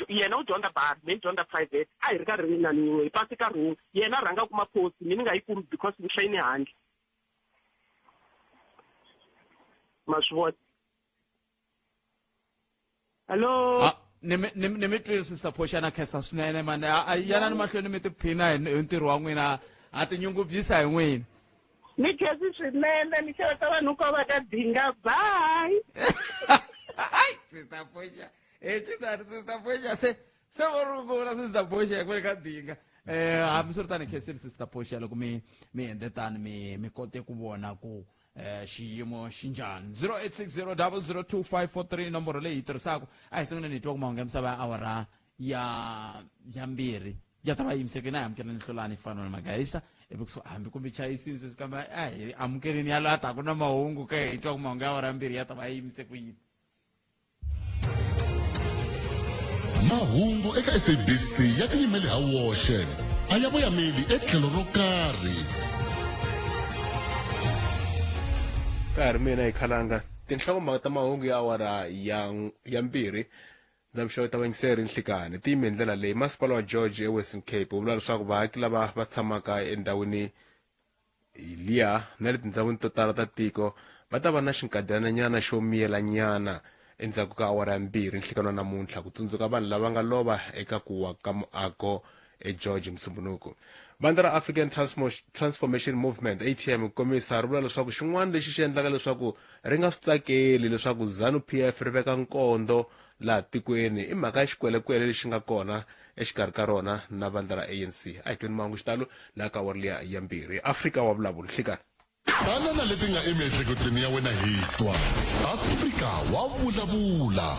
yena u dyondza bar ni dyondza private a hi ri karhi ni naniwe hi pasi karhi wun'we yena a rhanga kuma post ni nga yi kumi because ni train handle ma swi vona. Hello ni mi twile Sister Portia na khensa swinene mani yana ni mahlweni mi tiphina hi ntirho wa n'wina a tinyungubyisa hi n'wina. Ni khensi swinene ni xeweta vanhu ko va ka dinga bye. Sister Portia Sister Portia se vo rungula Sister Portia kwele ka dinga hambi swi ri tani khensile Sister Portia loko mi endle tani mi kote ku vona ku xiyimo xi njhani 0860002543 nomboro leyi hi tirhisaka a hi sungula ni twa ku mahungu ya misava ya awara ya mbirhi ya ta va yimiseke na hi amukela ni hlolani hi fanele magayisa ivi hambi kumbe chayisini sweswi kambe a hi amukeleni ya laha taku na mahungu ka hi twa ku mahungu ya awara ya mbirhi ya ta va yimise ku yini. mahungu eka SABC ya tiyimeli ha woxe a ya voyameli etlhelo ro karhi karhi mina hi khalanga tinhlokomhaka ta mahungu ya awara ya mbirhi ndza vuxeweta vayingiseri nhlikani ti yime ndlela leyi masipala wa George eWestern Cape wu vula leswaku vaaki lava va tshamaka endhawini liya na le tindhawini to tala ta tiko va ta va na xinkadyana xo miyelanyana endzhaku ka awara ya mbirhi nhlikani wa namuntlha ku tsundzuka vanhu lava nga lova eka ku wa ka muako George Msumbunuku. Vandla ra African Transformation Movement ATM komisa ri vula leswaku xin'wana lexi xi endlaka leswaku ri nga swi tsakeli leswaku ZANU-PF ri veka nkondo laha tikweni i mhaka ya xikwelekwele lexi nga kona exikarhi ka rona na vandla ra ANC. A hi tweni mahungu xitalo laha ka awara liya ya mbirhi. Afrika wa vulavula hlikani. Tana na leti nga emiehleketweni ya wena hi twa Afrika wa vulavula.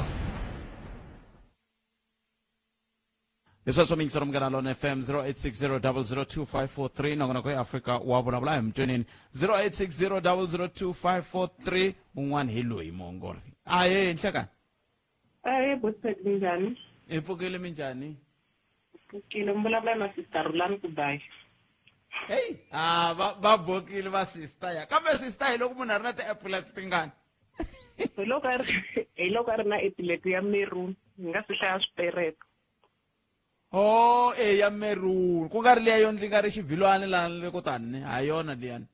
Leswi swa mingisero mugana lona FM 0860002543 nongona ko Africa wa vulavula hi mtwenini 0860002543 un'wana hi loyi mongori. Aye nhlekani. Botsek minjani? Mpfukile minjani? Mpfukile mbulabula na sister Rulani Kubai. Hey, va bokile va sister ya. Kambe sister hi loko munhu a ri na ti-epilet tingani? Hi loko a ri na epilet ya maroon, hi nga si hlaya swipereto. Oh, ya maroon. Ku nga ri liya yo ndlinga ri xivilwana laha le kotani, ha yona liyani.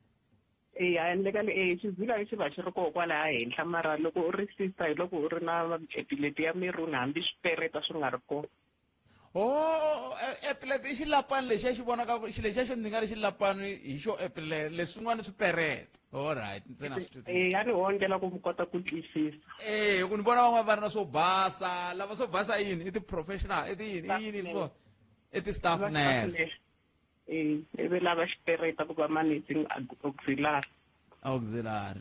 A ndle ka xivilwana xi va xi ri koho kwalaha henhla mara loko u ri sister hi loko u ri na epilet ya maroon hambi swipereta swi nga ri kona. Oh, epilet i xilapani lexi xi vonaka lexiya xo ndzi nga ri xilapani hi xo epilet leswin'wana swipereta. All right, ntsena swi twisisa. Ya ni hongela ku mi kota ku twisisa. Ku ni vona van'wana va ri na swo basa, lava swo basa yini i ti-professional, i yini swo i ti-staff nurse. Ivi lava xipereta ku va managing auxiliary. Auxiliary.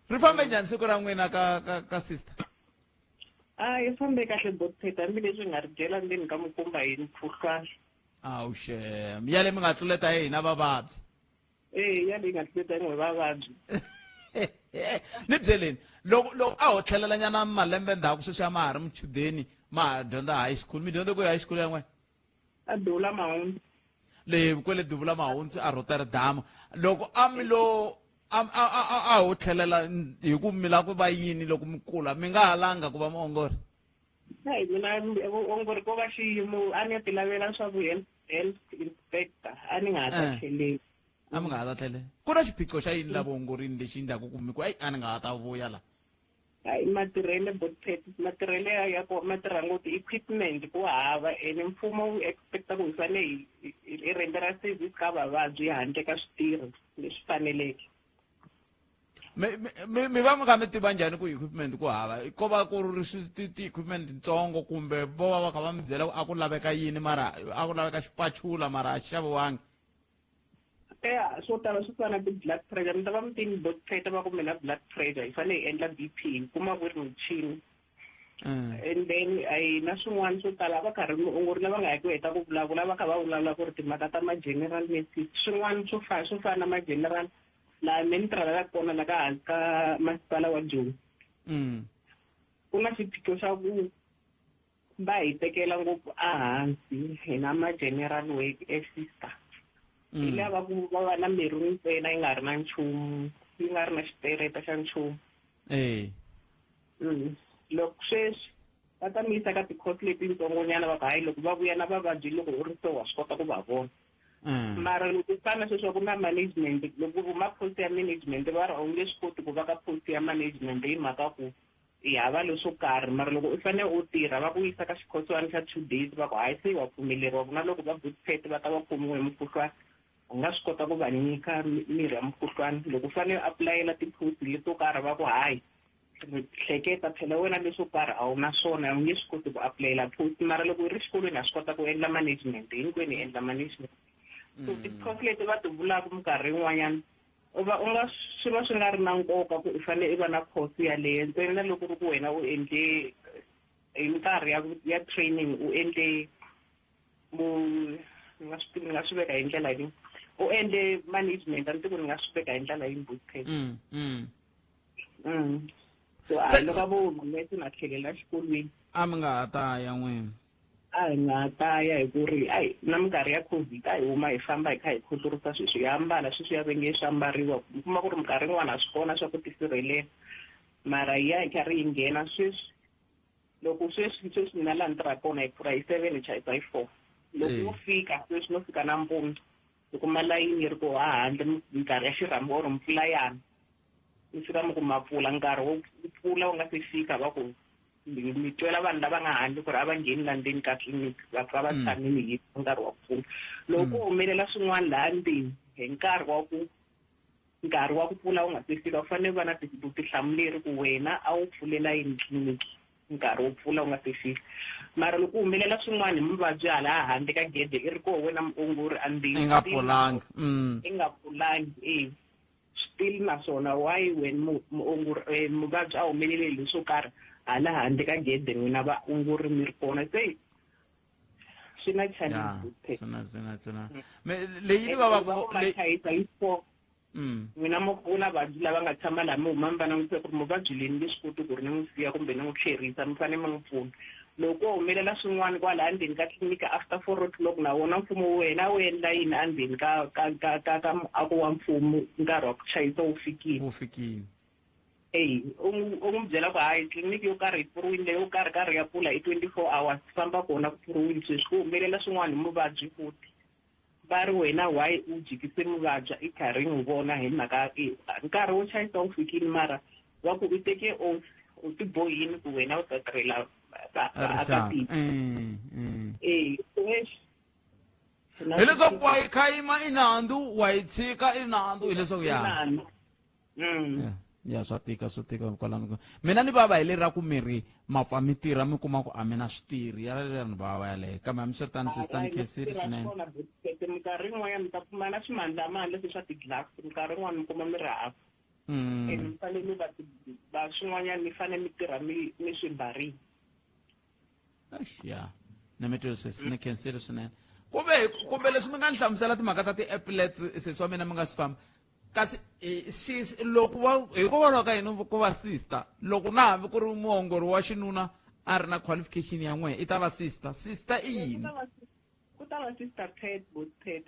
Ri fambe njhani siku ra n'wina ka sister? Yi fambe kahle botheta hambileswi nga ri byela ndzeni ka mukumba hi mpfukani. Awu shem, yale mi nga tluleta hina vavabyi. Yale yi nga tluleta hi n'we vavabyi. Ni byeleni loko a ho tlhelela nyana malembe ndzhaku sweswi ma ha ri muchudeni ma ha dyondza high school, mi dyondze ku high school ya n'we? A Duvula Mahundzi. Le kwele Duvula Mahundzi a Rotterdam. Loko a mi lo a ho tlhelela hi ku mi la ku va yini loko mi kula mi nga halanga ku va muongori? Hayi mina vuongori ko va xiyimo a ni ya ti lavela swa vu health inspector a ni nga ha ta tlheleli. A mi nga ha ta tlhelela? Ku na xiphiqo xa yini la vuongorini lexi endlaku ku mi ku a ni nga ha ta vuya la? Hayi matirhele matirhele ya ko matirha ngoti equipment ku hava ene mfumo wu expecta ku hi fane hi rendera service ka vavabyi handle ka switirho leswi faneleke. Mi va mi kha mi tiva njhani ku equipment ku hava? Ko va ku ri ti-equipment ntsongo kumbe vo va kha va mi byela a ku laveka yini mara a ku laveka xipachula mara a xi xaviwangi? Swo tala swi fana na ti-blood pressure mi ta va mi tini botheta va ku mi na blood pressure hi fanele hi endla BP hi kuma ku ri michini. And then na swin'wana swo tala va karhi muongori lava nga ya ku heta ku vulavula va kha va vulavula ku ri timhaka ta ma-general medicine swin'wana swo fana na ma-general laha me ni tirhelaka kona la ka hansi ka masipala wa Joni. Ku na xiphiqo xa ku va hi tekela ngopfu ehansi hi na ma-general work assistant. Hi lava ku va va na mirhi ntsena yi nga ri na nchumu, yi nga ri na xipereta xa nchumu. Loko sweswi va ta mi yisa ka ti-course leti ntsongonyana va ku hayi loko va vuya na vavabyi loko u ri so wa swi kota ku va vona. Mara loko fana sweswo ku na management loko huma post ya management va ri a wu nge swi koti ku va ka post ya management hi mhaka ku hi hava leswo karhi mara loko u fanele u tirha va ku yisa ka xikhotswana xa 2 days va ku hayi se wa pfumeleriwa ku na loko va bothete va ta va khomiwe hi mukhuhlwana u nga swi kota ku va nyika mirhi ya mukhuhlwana loko u fanele u apulayela tipost leto karhi va ku hayi hleketa phela wena leswo karhi a wu na swona u nge swi koti ku apulayela post mara loko u ri xikolweni ha swi kota ku endla management hinkwenu hi endla management. So ti-course leti va ti vulaka minkarhi yin'wanyana u nga swi va swi nga ri na nkoka ku u fanele i va na course yaleyo ntsena loko ri ku wena u endle hi minkarhi ya training u endle ni nga swi veka hi ndlela leyi u endle management a ni tiku ni nga swi veka hi ndlela yi botheta. So loko vo humesi na tlhelela xikolweni a mi nga ha ta ya n'wina? A hi nga ta ya hi ku ri na minkarhi ya COVID a hi huma hi famba hi kha hi khuturisa sweswi hi ambala sweswi ya venge swi ambariwa u kuma ku ri minkarhi yin'wana a swi kona swa ku tisirhelela mara hi ya hi karhi hi nghena sweswi loko sweswi mina laha ni tirhaka kona hi pfura hi 7 hi chayisa hi 4 loko u fika sweswi no fika nampundzu loko malayini yi ri ku handle minkarhi ya xirhambo or mpfula yana mi fika mi ku ma pfula nkarhi wo pfula u nga se fika va ku mi twela vanhu lava nga handle ku ri a va ngheni la ndzeni ka tliliniki va pfa va tshamile hi nkarhi wa ku pfula loko ko humelela swin'wana laha ndzeni hi nkarhi wa ku pfula wu nga se fika ku fanele va na vutihlamuleri ku wena a wu pfulela yini tliliniki nkarhi wo pfula wu nga se fika mara loko ku humelela swin'wana hi muvabyi hala handle ka gede i ri koho wena muongori a ndzeni i nga pfulangi i nga pfulangi still naswona why when muongori muvabyi a humelele hi leswo karhi hala handle ka gede n'wina vaongori mi ri kona se swi na challenge leyi ni vavachayisa yi four n'wina ku na vabyi lava nga tshama laha mi huma mi va langutisa ku ri muvabyi leyi ni nge swi koti ku ri ni n'wi siya kumbe ni n'wi tlherisa mi fanele mi n'wi pfuna loko ko humelela swin'wana kwalaha ndzeni ka tliliniki after 4 o'clock na wona mfumo wena wu endla yini endzeni ka muako wa mfumo nkarhi wa ku chayisa wu fikile u n'wi byela ku hayi tliliniki yo karhi yi pfuriwile yo karhi ya pfula hi 24 hours famba kona ku pfuriwile sweswi ku humelela swin'wana hi muvabyi futhi va ri wena why u jikise muvabyi i karhi n'wi vona hi mhaka nkarhi wo chayisa wu fikile mara va ku u teke u tibohini ku wena u ta tirhela vaakatiko hileswaku wa yi khayima i nandzu wa yi tshika i nandzu hileswaku ya swa tika kwalano mina ni vava hi leri ra ku miri mapfa mi tirha mi kuma ku a mi na swi tirhi ya leri ni vava yaleyo kambe hambiswiritano sister ni khensile swinene minkarhi yin'wanyana mi ta kuma na swimandlamandla leswi swa ti-glass minkarhi yin'wana mi kuma mi ri hafu mi fanele va swin'wanyana mi fanele mi tirha mi swi mbarile ya na mi twisisi ni khensile swinene kumbe leswi mi nga ni hlamusela timhaka ta ti-applets sesi wa mina mi nga swi famba kasi loko hikokwalaho ka yini ku va sister loko na hambi ku ri muongori wa xinuna a ri na qualification ya n'wehe i ta va sister i yini ku ta va sister pet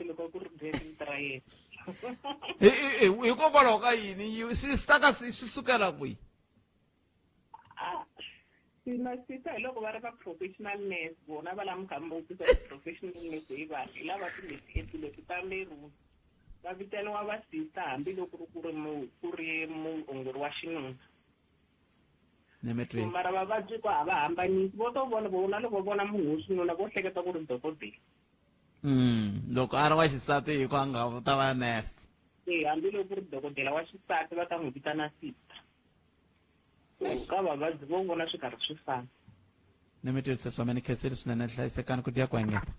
loko ku ri vito ra yena hikokwalaho ka yini sister kasi swi sukela kwihi sister hi loko va ri va professional nurse vona va lava mukhambi vutisa professional nurse hi vanhu hi lava ti leti ta meru va vitaniwa va sister hambiloko ku ri muongori wa xinuna mara vavabyi ku hava hambanisi vo to vona loko vona munhu wo xinuna vo hleketa ku ri dokodela loko a ri wa xisati hiko a nga ta va nurse hambiloko ku ri dokodela wa xisati va ta n'wi vitana sister ka vavabyi vo vona swi karhi swi fana ni mi twisisa swa mina ni khensile swinene hlayisekani ku dya ku engeta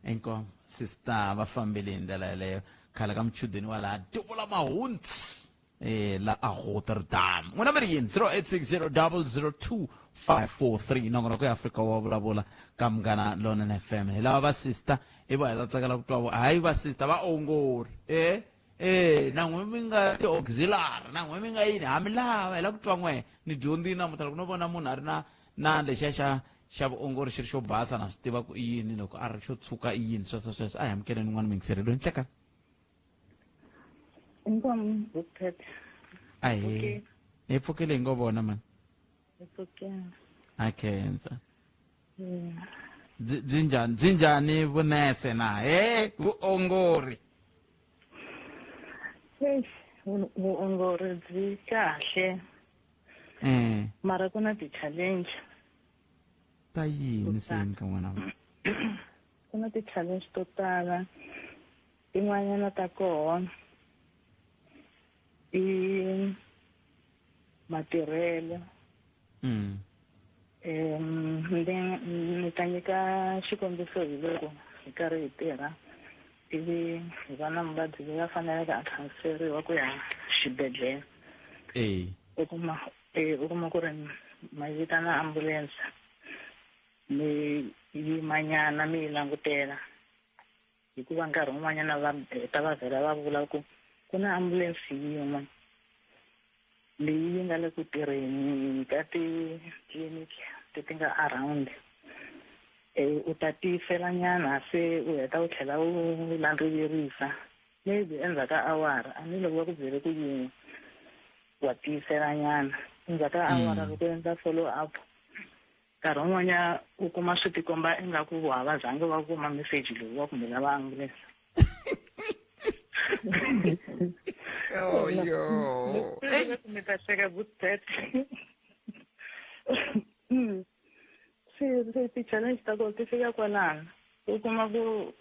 inkomo sister va fambile hi ndlela yaleyo khale ka muchudeni wa laha tivola mahundzi la a Rotterdam n'wina mi ri yini 0860002543 nongonoko ya Afrika wa vulavula ka Munghana Lonene FM hi lava va sister i va hi ta tsakela ku twa vo hayi va sister va ongori na n'we mi nga ti-auxiliary na n'we mi nga yini ha mi lava hi la ku twa n'wehe ni dyondzini namuntlha loko no vona munhu a ri na lexiya xa vuongori xi ri xo basa na swi tiva ku i yini loko a ri xo tshuka i yini sweswo a hi amukeleni n'wana mingiselelo ni hlekani ahe hi pfukile hi ngo vona mani a khensa byi njhani vunese na vuongori vuongori byi kahle mara ku na ti-challenge ta yini seni ka n'wana ku na ti-challenge to tala tin'wanyana ta kona i matirhelo ni ta nyika xikombiso hi loko hi karhi hi tirha ivi hi va na muvabyi loyi a faneleke a transferiwa ku ya xibedhlele u kuma ku ri ma vitana ambulense mi yimanyana mi yi langutela hikuva nkarhi wun'wanyana va ta va vhela va vula ku na ambulense yin'we leyi nga le ku tirheni ka titliliniki leti nga around u ta tiyiselanyana se u heta u tlhela u landzelerisa maybe endzhaku ka awara a ni loko va ku byele ku yini wa tiyiselanyana endzhaku ka awara loko endla follow up nkarhi wun'wanyana u kuma swi tikomba ingaku va zange va kuma message lowu wa kumbe lava ambulense mi ta cheka vutete se ti-challenge ta kona ti fika kwalano u kuma ku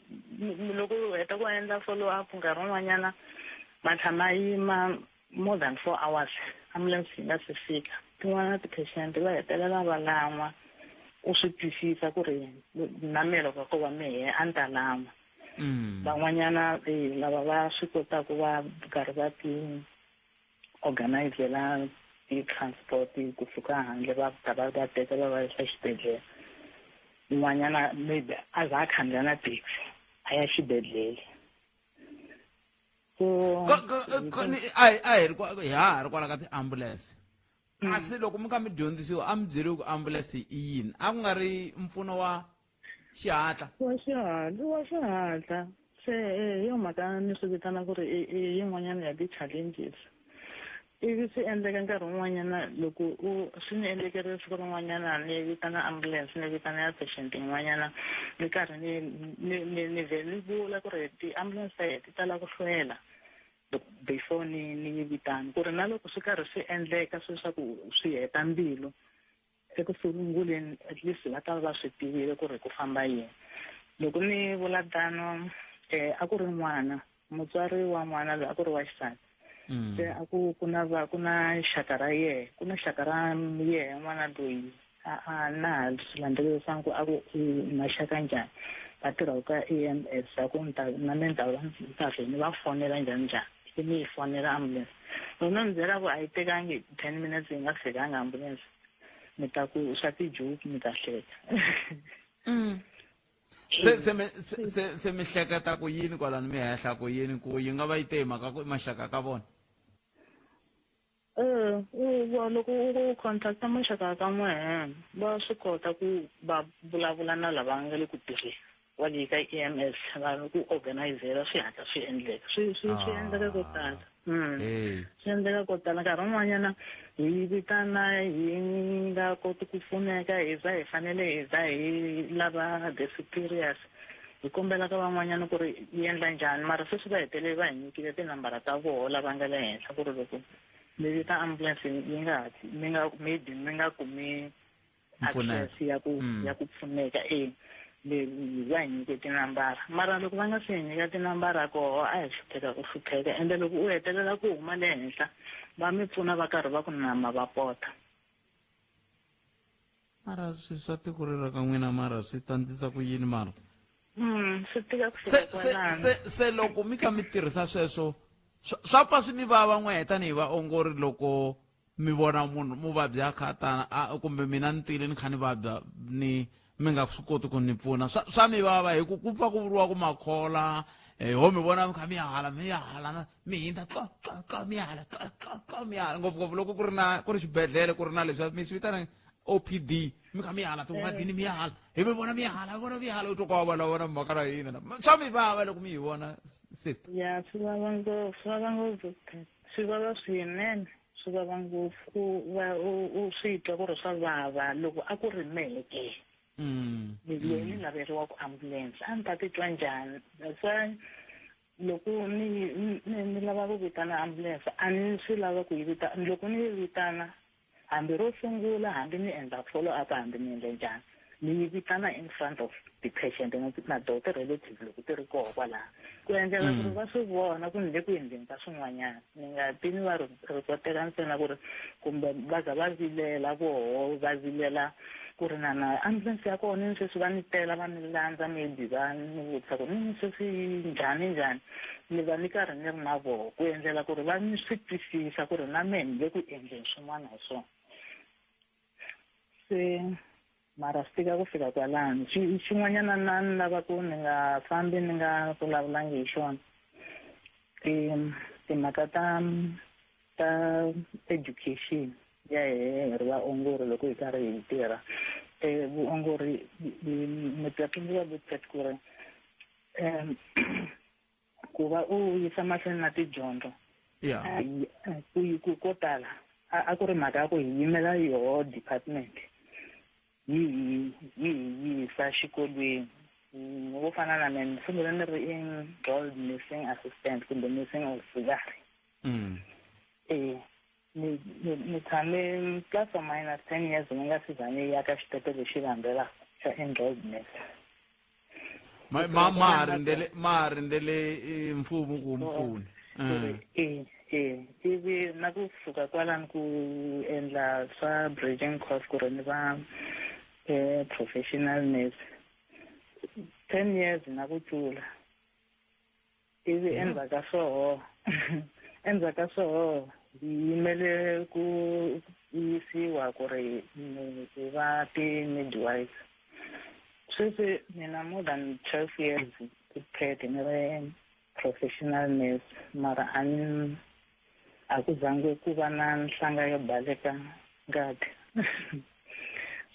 loko u heta ku endla follow up nkarhi wun'wanyana ma tshama yima more than 4 hours ambulance yi nga se fika tin'wana ti-patient va hetelela va lan'wa u swi twisisa ku ri na melo ka ko va mehe a ni ta lan'wa van'wanyana lava va swi kotaka va karhi va ti-organizela ti-transport kusuka handle va ta va teka va va yisa xibedhlele un'wanyana maybe a za a khandziya na taxi a ya xibedhlele so a hi ri kwala ka tiambulense kasi loko mi kha mi dyondzisiwa a mi byeriwi ku ambulense i yini a ku nga ri mpfuno wa xihatla wa xihatla se hi yo mhaka ni swi vitana ku ri i yin'wanyana ya ti-challenges ivi swi endleka nkarhi wun'wanyana loko swi ni endlekerile siku rin'wanyana ni vitana ambulance ni vitana ya patient yin'wanyana ni karhi ni vhele ni vula ku ri ti-ambulance ta ti tala ku hlwela before ni yi vitana ku ri na loko swi karhi swi endleka swi swa ku swi heta mbilu ekusunguleni at least va ta va swi tivile ku ri ku famba yini loko ni vula tano a ku ri n'wana mutswari wa n'wana loyi a ku ri wa xisati se a ku na xaka ra yehe ku na xaka ra yehe n'wana loyi a na swi landzelerisanga ku a ku maxaka njhani va tirhaka ka AMS a ku na me ni ta vhele ni va fonela njhani ni yi fonela ambulance lona ni byela ku a yi tekangi 10 minutes yi nga fikanga ambulance mi ta ku swa tijuku mi ta hleka se mi hleketa ku yini kwalano mi hehla ku yini ku yi nga va yi te hi mhaka ku maxaka ka vona loko u contacta maxaka ka n'wehe va swi kota ku va vulavula na lava nga le ku tirheni wa le ka AMS va ku organizela swi hatla swi endleka swi endleka ko tala swi endleka ko tala nkarhi wun'wanyana hi vitana hi nga koti ku pfuneka hi za hi fanele hi za hi lava the superiors hi kombela ka van'wanyana ku ri yi endla njhani mara sweswi va hetelele va hi nyikile tinambara ta voho lava nga le henhla ku ri loko mi vita ambulance yi nga maybe mi nga kumi access ya ku pfuneka va hi nyike tinambara mara loko va nga swi hi nyika tinambara koho a hi hlupheka ku hlupheka ende loko u hetelela ku huma le henhla va mi pfuna va karhi va ku nama va pota mara swi swa tiko rero ka n'wina mara swi tsandzisa ku yini mara swi tika ku fika kwalano se loko mi kha mi tirhisa sweswo swa pfa swi mi vava n'we tanihi vaongori loko mi vona munhu muvabyi a kha tana kumbe mina ni tile ni kha ni vabya mi nga swi koti ku ni pfuna swa mi vava hi ku pfa ku vuriwa ku makhola ho mi vona mi kha mi hala mi hindza mi hala ngopfungopfu loko ku ri xibedhlele ku ri na leswi mi swi vitana OPD mi kha mi hala tivuvadini mi hala hi mi vona mi hala u twa kwa vona mhaka ra hina swa mi vava loko mi hi vona sister ya swi vava ngopfu swi vava swinene swi vava ngopfu u swi twa ku ri swa vava loko a ku ri meke loyi ni laveriwa ku ambulance a ni ta titwa njhani loko ni lava ku vitana ambulance a ni swi lava ku yi vitana loko ni yi vitana hambi ro sungula hambi ni endla follow up hambi ni endle njhani ni yi vitana in front of the patient na doctor relative loko ti ri koho kwalaho ku endlela ku ri va swi vona ku ni le ku endleni ka swin'wanyana ni nga tini va ripotela ntsena ku ri kumbe va za va vilela voho va vilela ku ri na ambulance ya kona ni sweswi va ni tela va ni landza maybe va ni vutisa ku ni sweswi njhani ni va ni karhi ni ri na voho ku endlela ku ri va ni swi twisisa ku ri na mehe ni le ku endleni swin'wana hi swona se mara swi tika ku fika kwalano xin'wanyana na ni lava ku ni nga fambi ni nga vulavulangi hi xona timhaka ta education ya hi ri vaongori loko hi karhi hi tirha vuongori mi ta tsundzuka vutsweti ku ri ku va u yisa mahlweni na tidyondzo ko tala a ku ri mhaka ya ku hi yimela yoho department yi yisa xikolweni vo fana na mina ni sungule ni ri enrolled nursing assistant kumbe nursing auxiliary ni tshame plus or minus 10 years ni nga si zanga ya ka xitepe lexi landzelaka xa enrollment. ma rindele mfumo ku mpfuni. Ivi na ku suka kwalani ku endla swa bridging course ku ri ni va professional nurse 10 years na ku tlula. Ivi endzhaku ka swoho hi yimele ku yisiwa ku ri hi va ti-midwives. Sweswi ni na more than 12 years ku ni ri professional nurse mara a ku zange ku va na nhlanga yo baleka ngati.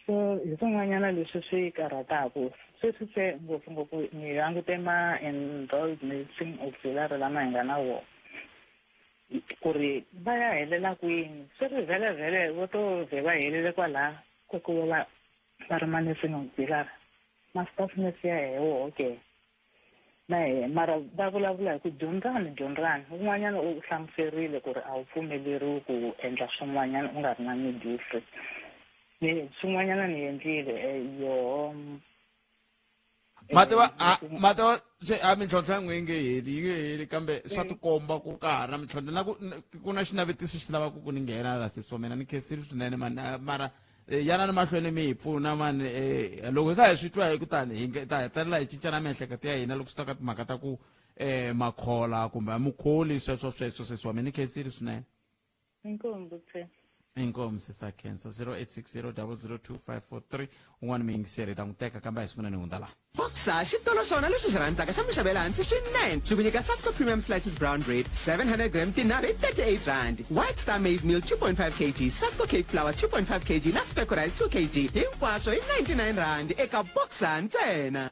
So hi swin'wanyana leswi swi karhataku sweswi se ngopfungopfu ni langute ma-enrolled nursing auxiliary lama hi nga na wona ku ri va ya helela kwini. Sweswi vhele vo to vhe va helele kwalaha ku va ri ma-nursing auxiliary ma-staff nurse ya hewo ke na mara va vulavula hi ku dyondzani un'wanyana u hlamuserile ku ri a wu pfumeleriwi ku endla swin'wanyana u nga ri na midwifery. Swin'wanyana ni endlile mativa mintlhontlho ya n'we yi nge heli kambe swa tikomba ku ka ha ri na mintlhontlho na ku na xinavetiso xi lavaka ku ni nghena la sisomena ni khensile swinene mara yana ni mahlweni mi hi pfuna mani loko hi kha hi swi twa hi kutani hi ta hetelela hi cincana miehleketo ya hina loko swi ta ka timhaka ta ku makhola kumbe mukholi sweswo seswami ni khensile swinene. Inkomu sisa khensa 0860002543 un'wana mi yingiseri ta n'wi teka kambe a hi sungula ni hundza laha. Boxer xitolo xona leswi xi rhandzaka xa mixavela hansi swinene swi ku nyika Sasco Premium Slices Brown Bread 700 gram tinharhu hi 38 rand, White Star Maize Meal 2.5 kg, Sasco Cake Flour 2.5 kg na Speck Rice 2 kg hinkwaswo hi 99 rand eka Boxer ntsena.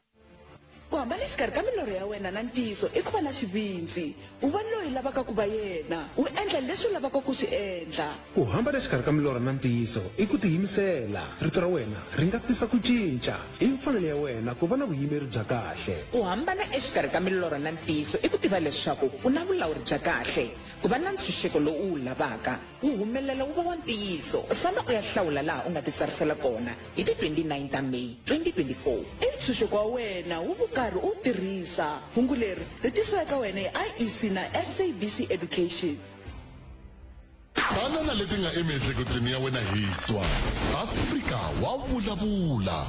Ku hambana exikarhi ka milorho ya wena na ntiyiso i ku va na xivindzi u va loyi lavaka ku va yena u endla leswi u lavaka ku swi endla. Ku hambana exikarhi ka milorho na ntiyiso i ku tiyimisela. Rito ra wena ri nga tisa ku cinca i mfanelo ya wena ku va na vuyimeri bya kahle. Ku hambana exikarhi ka milorho na ntiyiso i ku tiva leswaku u na vulawuri bya kahle ku va na ntshunxeko lowu u wu lavaka wu humelela wu va wa ntiyiso. U famba u ya hlawula laha u nga titsarisela kona hi ti 29 ta May 2024. I ntshunxeko wa wena wu karhi u tirhisa hungu leri ri tisiwa eka wena hi IEC na SABC Education. Banana leti nga emiehleketweni ya wena hi twa Afrika wa vulavula.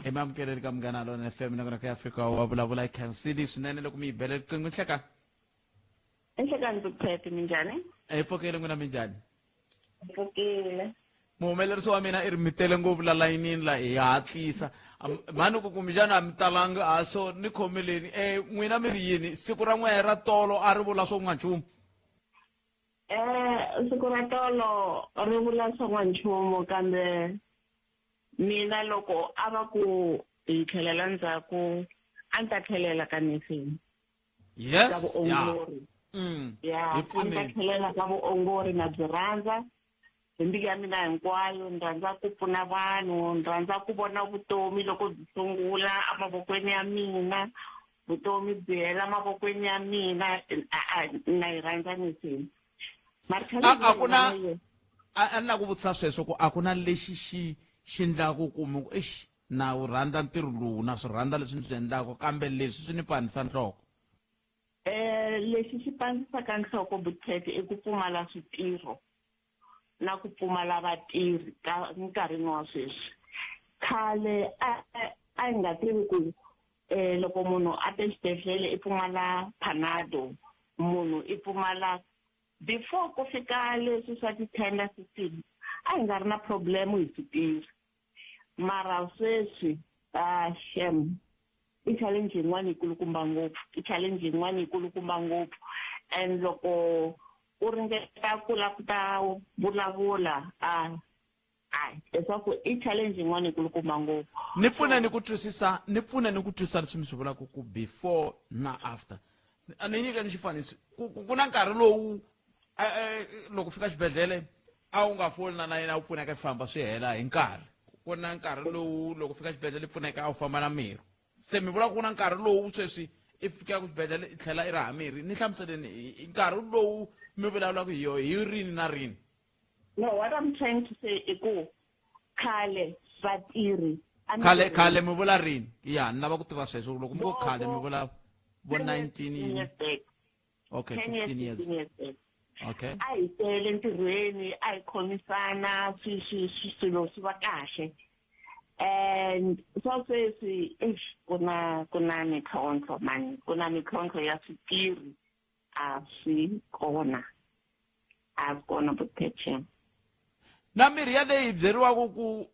Emamukeleli ka Munghana Lona FM na kona ka Afrika wa vulavula i khansili swinene loko mi hi bela riqingho nhleka. Enhlekani Bukheti minjhani? Pfukile n'wina minjhani? Pfukile. Muhumelerisi wa mina i ri mitele ngopfu la layinini la hi hatlisa mani ku kumbexana a mi talanga a so ni khomeleni n'wina mi ri yini siku ra n'wehe ra tolo a ri vula swo n'wanchumu? Siku ra tolo ri vula swo n'wanchumu kambe mina loko a va ku hi tlhelela ndzhaku a ni ta tlhelela ka nursing. Yes, ka vuongori. A ni ta tlhelela ka vuongori na byi rhandza. Hi mbilu ya mina hinkwayo ni rhandza ku pfuna vanhu, ni rhandza ku vona vutomi loko byi sungula emavokweni ya mina, vutomi byi hela mavokweni ya mina, na yi rhandza nursing. A ni na ku vutisa sweswo ku a ku na lexi xi endlaku ku mi ku na wu rhandza ntirho lowu na swi rhandza leswi ni swi endlaka kambe leswi swi ni panisa nhloko. Lexi xi panisaka nhloko Bukheti i ku pfumala switirho na ku pfumala vatirhi ka nkarhini wa sweswi. Khale a hi nga tivi ku loko munhu a te xibedhlele i pfumala Panado, munhu i pfumala before ku fika leswi swa ti-tender system a hi nga ri na problem hi switirhi. Mara sweswi i challenge yin'wana yikulukumba ngopfu, and loko u ringeta ku la ku ta vulavula leswaku i challenge yin'wana yikulukumba ngopfu. Ni pfuna ni ku twisisa leswi mi swi vulaka ku before na after. A ni nyika ni xifaniso ku na nkarhi lowu loko fika xibedhlele a wu nga foli na yena a wu pfuneka famba swi hela hi nkarhi. Ku na nkarhi lowu loko fika xibedhlele pfuneka a wu famba na mirhi. Se mi vula ku na nkarhi lowu sweswi i fika ku xibedhlele i tlhela i raha mirhi ni hlamuseleni nkarhi lowu mi vulavulaka hi yoho hi rini na rini? No, what I'm trying to say is ku khale vatirhi khale mi vula rini? Ya ni lava ku tiva sweswo loko mi ku khale mi vula vo 19 yini? Okay, 15 years. Okay. A hi tele ntirhweni, a hi khomisana, swilo swi va kahle. And so sweswi kuna mintlhontlho man, kuna mintlhontlho ya swikiri a swi kona protection. Na mirhi yaleyi byeriwaka ku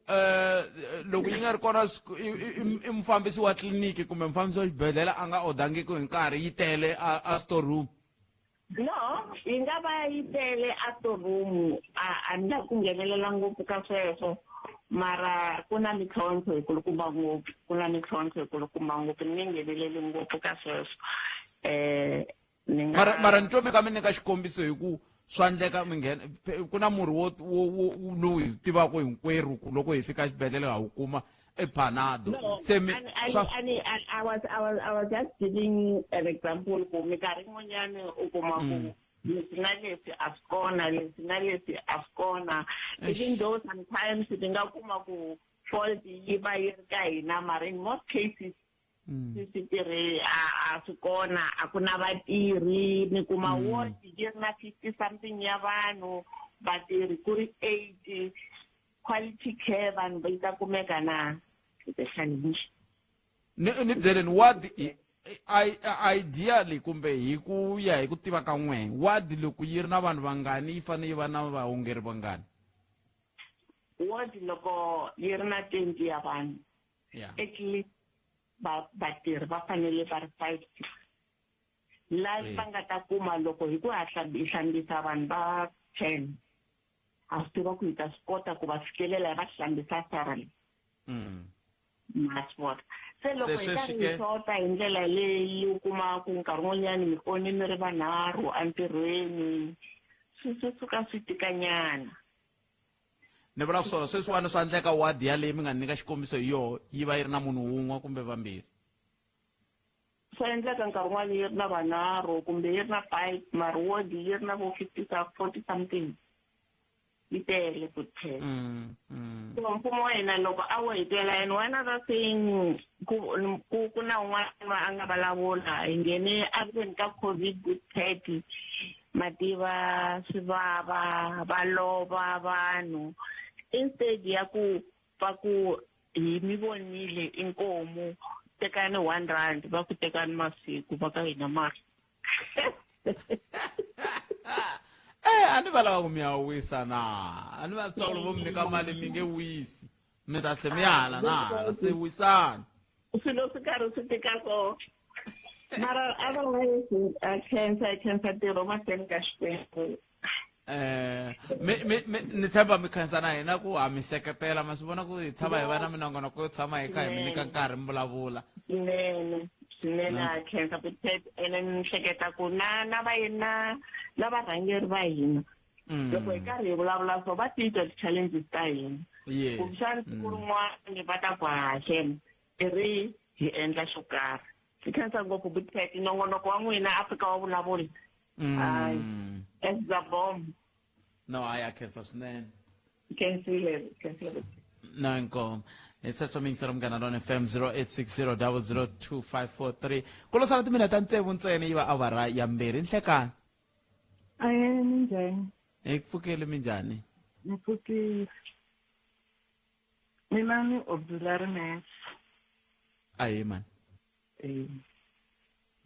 loko yi nga ri kona i mufambisi wa tliliniki kumbe mufambisi wa xibedhlele a nga odangiki hi nkarhi yi tele a store room? No, yi nga va yi tele a store room, a ni la ku nghenelela ngopfu ka sweswo, mara ku na mintlhontlho yikulukumba ngopfu, ni ngheneleli ngopfu ka sweswo. Mara ni twa mi ka mi nyika xikombiso hi ku swa endleka mi nghena, ku na murhi lowu hi tivaka hinkwerhu ku loko hi fika xibedhlele ha wu kuma Panado. No, I was just giving an example. Minkarhi yin'wanyani u kuma ku leswi na leswi a swi kona, leswi na leswi a swi kona. Even though sometimes ti nga kuma ku fault yi va yi ri ka hina, mara in most cases switirhi a swi kona, a ku na vatirhi, mi kuma ward yi ri na 50 something ya vanhu, vatirhi ku ri 80, quality care vanhu va ta kumeka na ni byeleni ward ideally kumbe hi ku ya hi ku tiva ka n'we ward loko yi ri na vanhu vangani yi fanele yi va na vaongeri vangani? Ward loko yi ri na 20 ya vanhu, at least vatirhi va fanele va ri 5-6. Laha va nga ta kuma loko hi ku hlambisa vanhu va 10, a swi tiva ku hi ta swi kota ku va fikelela va hlambisa sarali. Maswort. Se loko hi karhi hi xota hi ndlela leyi u kuma ku nkarhi wun'wanyani mi kone mi ri vanharhu entirhweni, swi suka swi tikanyana. Ni vula swona sweswiwani swa endleka wadi yaleyi mi nga nyika xikombiso hi yoho yi va yi ri na munhu wun'we kumbe vambirhi? Swa endleka nkarhi wun'wani yi ri na vanharhu kumbe yi ri na 5, mara ward yi ri na vo 40 something. Yi tele ku tele. So mfumo wa hina loko a wo hitela, and one other thing ku na un'wana a nga vulavula hi nghene endzeni ka COVID-30, mativa swi vava, va lova vanhu, instead ya ku va ku hi mi vonile inkomu tekani 1 rand, va ku tekani masiku va ka hina mari. A ni va lava ku mi ya wisa na, a ni va twa loko mi nyika mali mi nge wisi, mi ta tlhe mi ya hala na hala, se wisani. Swilo swi karhi swi tika so, mara otherwise khensa ntirho mahlweni ka Xikwembu. Ni tshemba mi khensa na hina ku ha mi seketela, ma swi vona ku hi tshama hi va na minongonoko yo tshama hi kha hi mi nyika nkarhi mi vulavula. Swinene a khensa ene ni hleketa ku na vayeni na varhangeri va hina loko hi karhi hi vulavula so va titwa ti-challenges ta hina, kumbexani siku rin'wana va ta ku haxena i ri hi endla xo karhi. Ni khensa ngopfu Butpet, nongonoko wa n'wina Afrika wa vulavula Exabom. No, a khensa swinene. Khensile. No, inkomo. Ithatha mingisela umngana lona FM 0860002543. Kulo sala timinete tsevu ntsena yi va awara ya mbirhi nhlekani. Minjhani? Hi pfukile minjhani? Ni pfukile. Mina ni auxiliary nurse. Ayi man.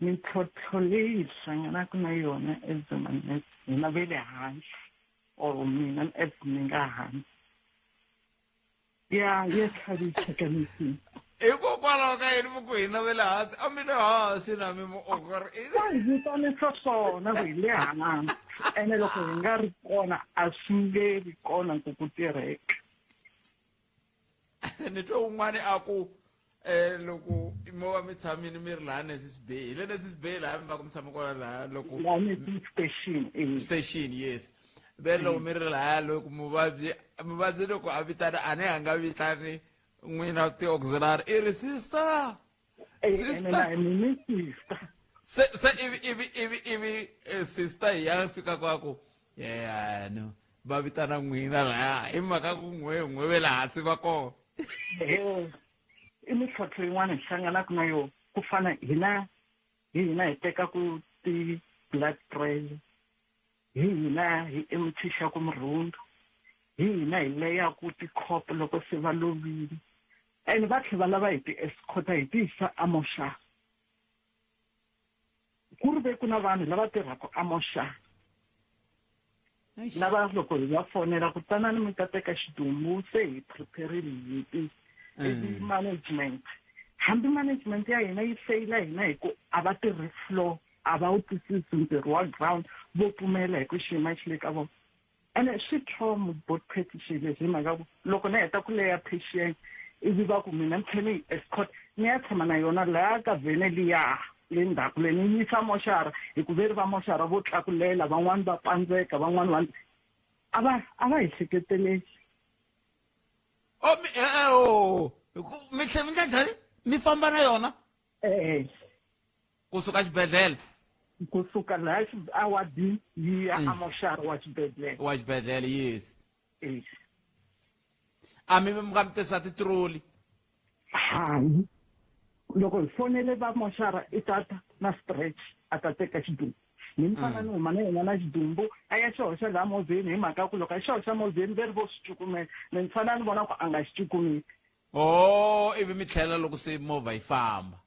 Mintlhontlho leyi hi hlanganaka na yona eZimane hina ve le hansi or mina ni nga hansi. Ya tlhavisa ka misini. Hikokwalaho ka yini ku hina ve le hansi, a mi le hansi na mi muongori? Hi vitanisa swona ku hi le hansi, ene loko hi nga ri kona a swi nge vi kona ku ku tirheka. Ni twa un'wana a ku loko mo va mi tshamini mi ri laha Necessbay, hi le Necessbay laha mi va ku mi tshama kona laha loko station, yes. Ve loko mi ri laha loko muvabyi loko a vitana a ne a nga vitani n'wina ti-auxiliary i ri sister mina sister se ivi sister ya fika kwako yeah no va vitana n'wina laha hi mhaka ku n'we ve laha hansi va kona i mintlhontlho yin'wana hi hlanganaka na yona ku fana hina hi teka ku ti-blood pressure hina hi emuthixa ku mirhundu hina hi leyaku ti-cop loko se va lovile and va tlhe va lava hi ti-escorta hi ti yisa amoxara ku ri ve ku na vanhu lava tirhaka amoxara lava loko hi va fonela ku tanani mi ta teka xidumbu se hi preparile hi management hambi management ya hina yi feyila hina hi ku a va tirhi floor a va wu twisisi ntirho wa ground vo pfumela hi ku xiyima xi le ka vona ene swi trauma both petition leswi hi mhaka ku loko na heta ku leya patient ivi va ku mina ni tlhela ni escort ni ya tshama na yona laya ka vhene liya le ndzhaku le ni yisa moxara hi ku ve ri va moxara vo tlakulela van'wani va pandzeka van'wani a va hi hleketeleli mi tlhe mi ndla njhani mi famba na yona kusuka xibedhlele kusuka laha awadini yi ya amoxara wa xibedhlele yes a mi nga mi tirhisa titroli hayi loko hi fonele va moxara i tata na stretch a ta teka xidumbu ni mi fana ni huma na yena na xidumbu a ya xihoxa laha movheni hi mhaka ku loko a xihoxa movheni ve ri vo swi cukumela ni fana ni vona ku a nga xi cukumeli ivi mi tlhela loko se movha yi famba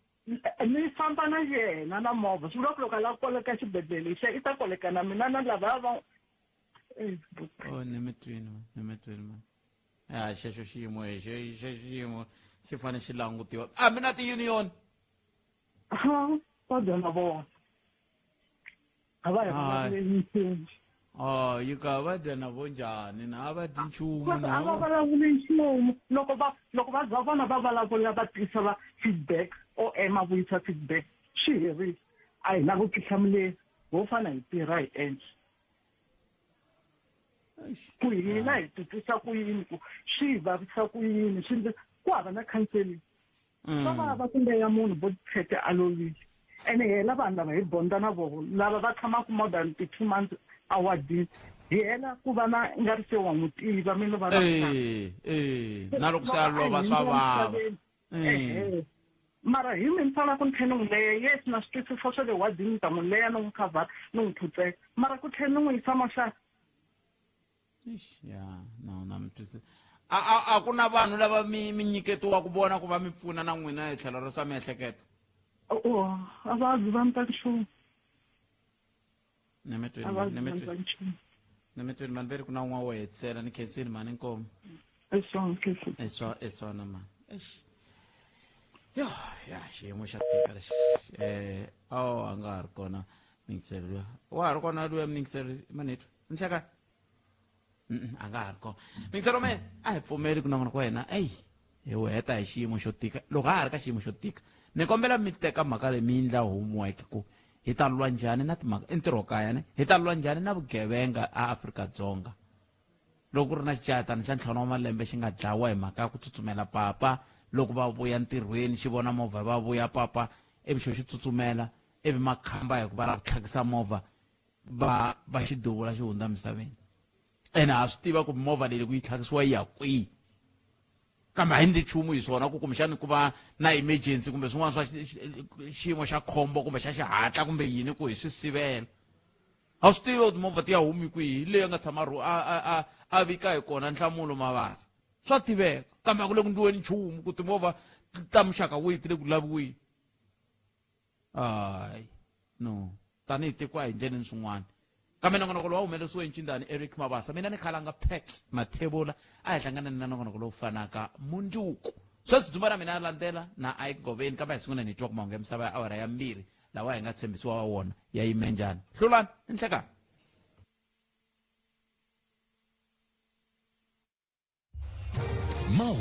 ni famba na yena na movha swi vula ku loko a lava ku koleka xibedhlele xe i ta koleka na mina na lava va ni mi twini man ya xexo xiyimo xiyimo xi fane xi langutiwa a mi na ti-union va byona vona a va hi vulavuli yi ka va dya na vo njhani na a va dyi nchumu a va vulavuli nchumu loko va za vona va vulavula va tisa va feedback o ema vuyisa feedback swi herile a hi na vutihlamuleri vo fana hi tirha hi endla ku hina hi twisisa ku yini ku swi hi vavisa ku yini ku hava na counseling va vava kumbe ya munhu body check a lovile ene hela vanhu lava hi bonda na vona lava va tshamaka more than 2 months awadini hi hela ku va na nga ri se wa n'wi tiva mi ni va na loko se a lova swa vava mara hi mi ni fanele ku ni tlhela ni n'wi leya yes na swi twisisa swa le wadini ni ta n'wi leya ni n'wi khavhara ni n'wi phutseka mara ku tlhela ni n'wi yisa maxaka na mi twisisa a ku na vanhu lava mi nyiketiwa ku vona ku va mi pfuna na n'wina hi tlhelo ra swa miehleketo a va zi va mi ta nchumu ni mi twini mani ve ri ku na un'wana wo hetisela ni khensini mani nkomo i swona mani ya xiyimo xa tika lexi a nga ha ri kona mingiseri luya wa ha ri kona luya mingiseri manethu ni hlekani a nga ha ri kona mingiseri me a hi pfumeli ku nangona ka wena hi heta hi xiyimo xo tika loko ha ha ri ka xiyimo xo tika ni kombela mi teka mhaka leyi mi endla homework ku hi ta lwa njhani na timhaka entirhokaya ne hi ta lwa njhani na vugevenga a Afrika-Dzonga loko ku ri na xicatani xa ntlhanu wa malembe xi nga dlawa hi mhaka ya ku tsutsumela papa loko va vuya ntirhweni xi vona movha va vuya papa ivi xo xi tsutsumela ivi makhamba hi ku va lava ku tlhakisa movha va xi duvula xi hundza misaveni ene ha swi tiva ku movha leyi ku yi tlhakisiwa yi ya kwihi kambe a hi ndli nchumu hi swona ku kumbexani ku va na emergency kumbe swin'wana swa xiyimo xa khombo kumbe xa xihatla kumbe yini ku hi swi sivela a swi tiva ku movha ti ya humi kwihi leyi a nga tshama a vika hi kona nhlamulo mavasa swa tiveka kambe a ku le ku ndliweni nchumu ku timovha ta muxaka wihi ti le ku laviweni no tanihi tiko a hi ndleleni swin'wana kambe nongonoko lowu humelerisiwe hi ncindani Eric Mabasa mina ni khalanga Pax Mathebula a hi hlangana na nongonoko lowu fanaka mundzuku sweswi dzumba ra mina ya landzela na Ike Goveni kambe hi sungula ni twa ku mahungu ya misava ya awara ya 2 lawa hi nga tshembisiwa wona ya yime njhani hlulani ni nhlekani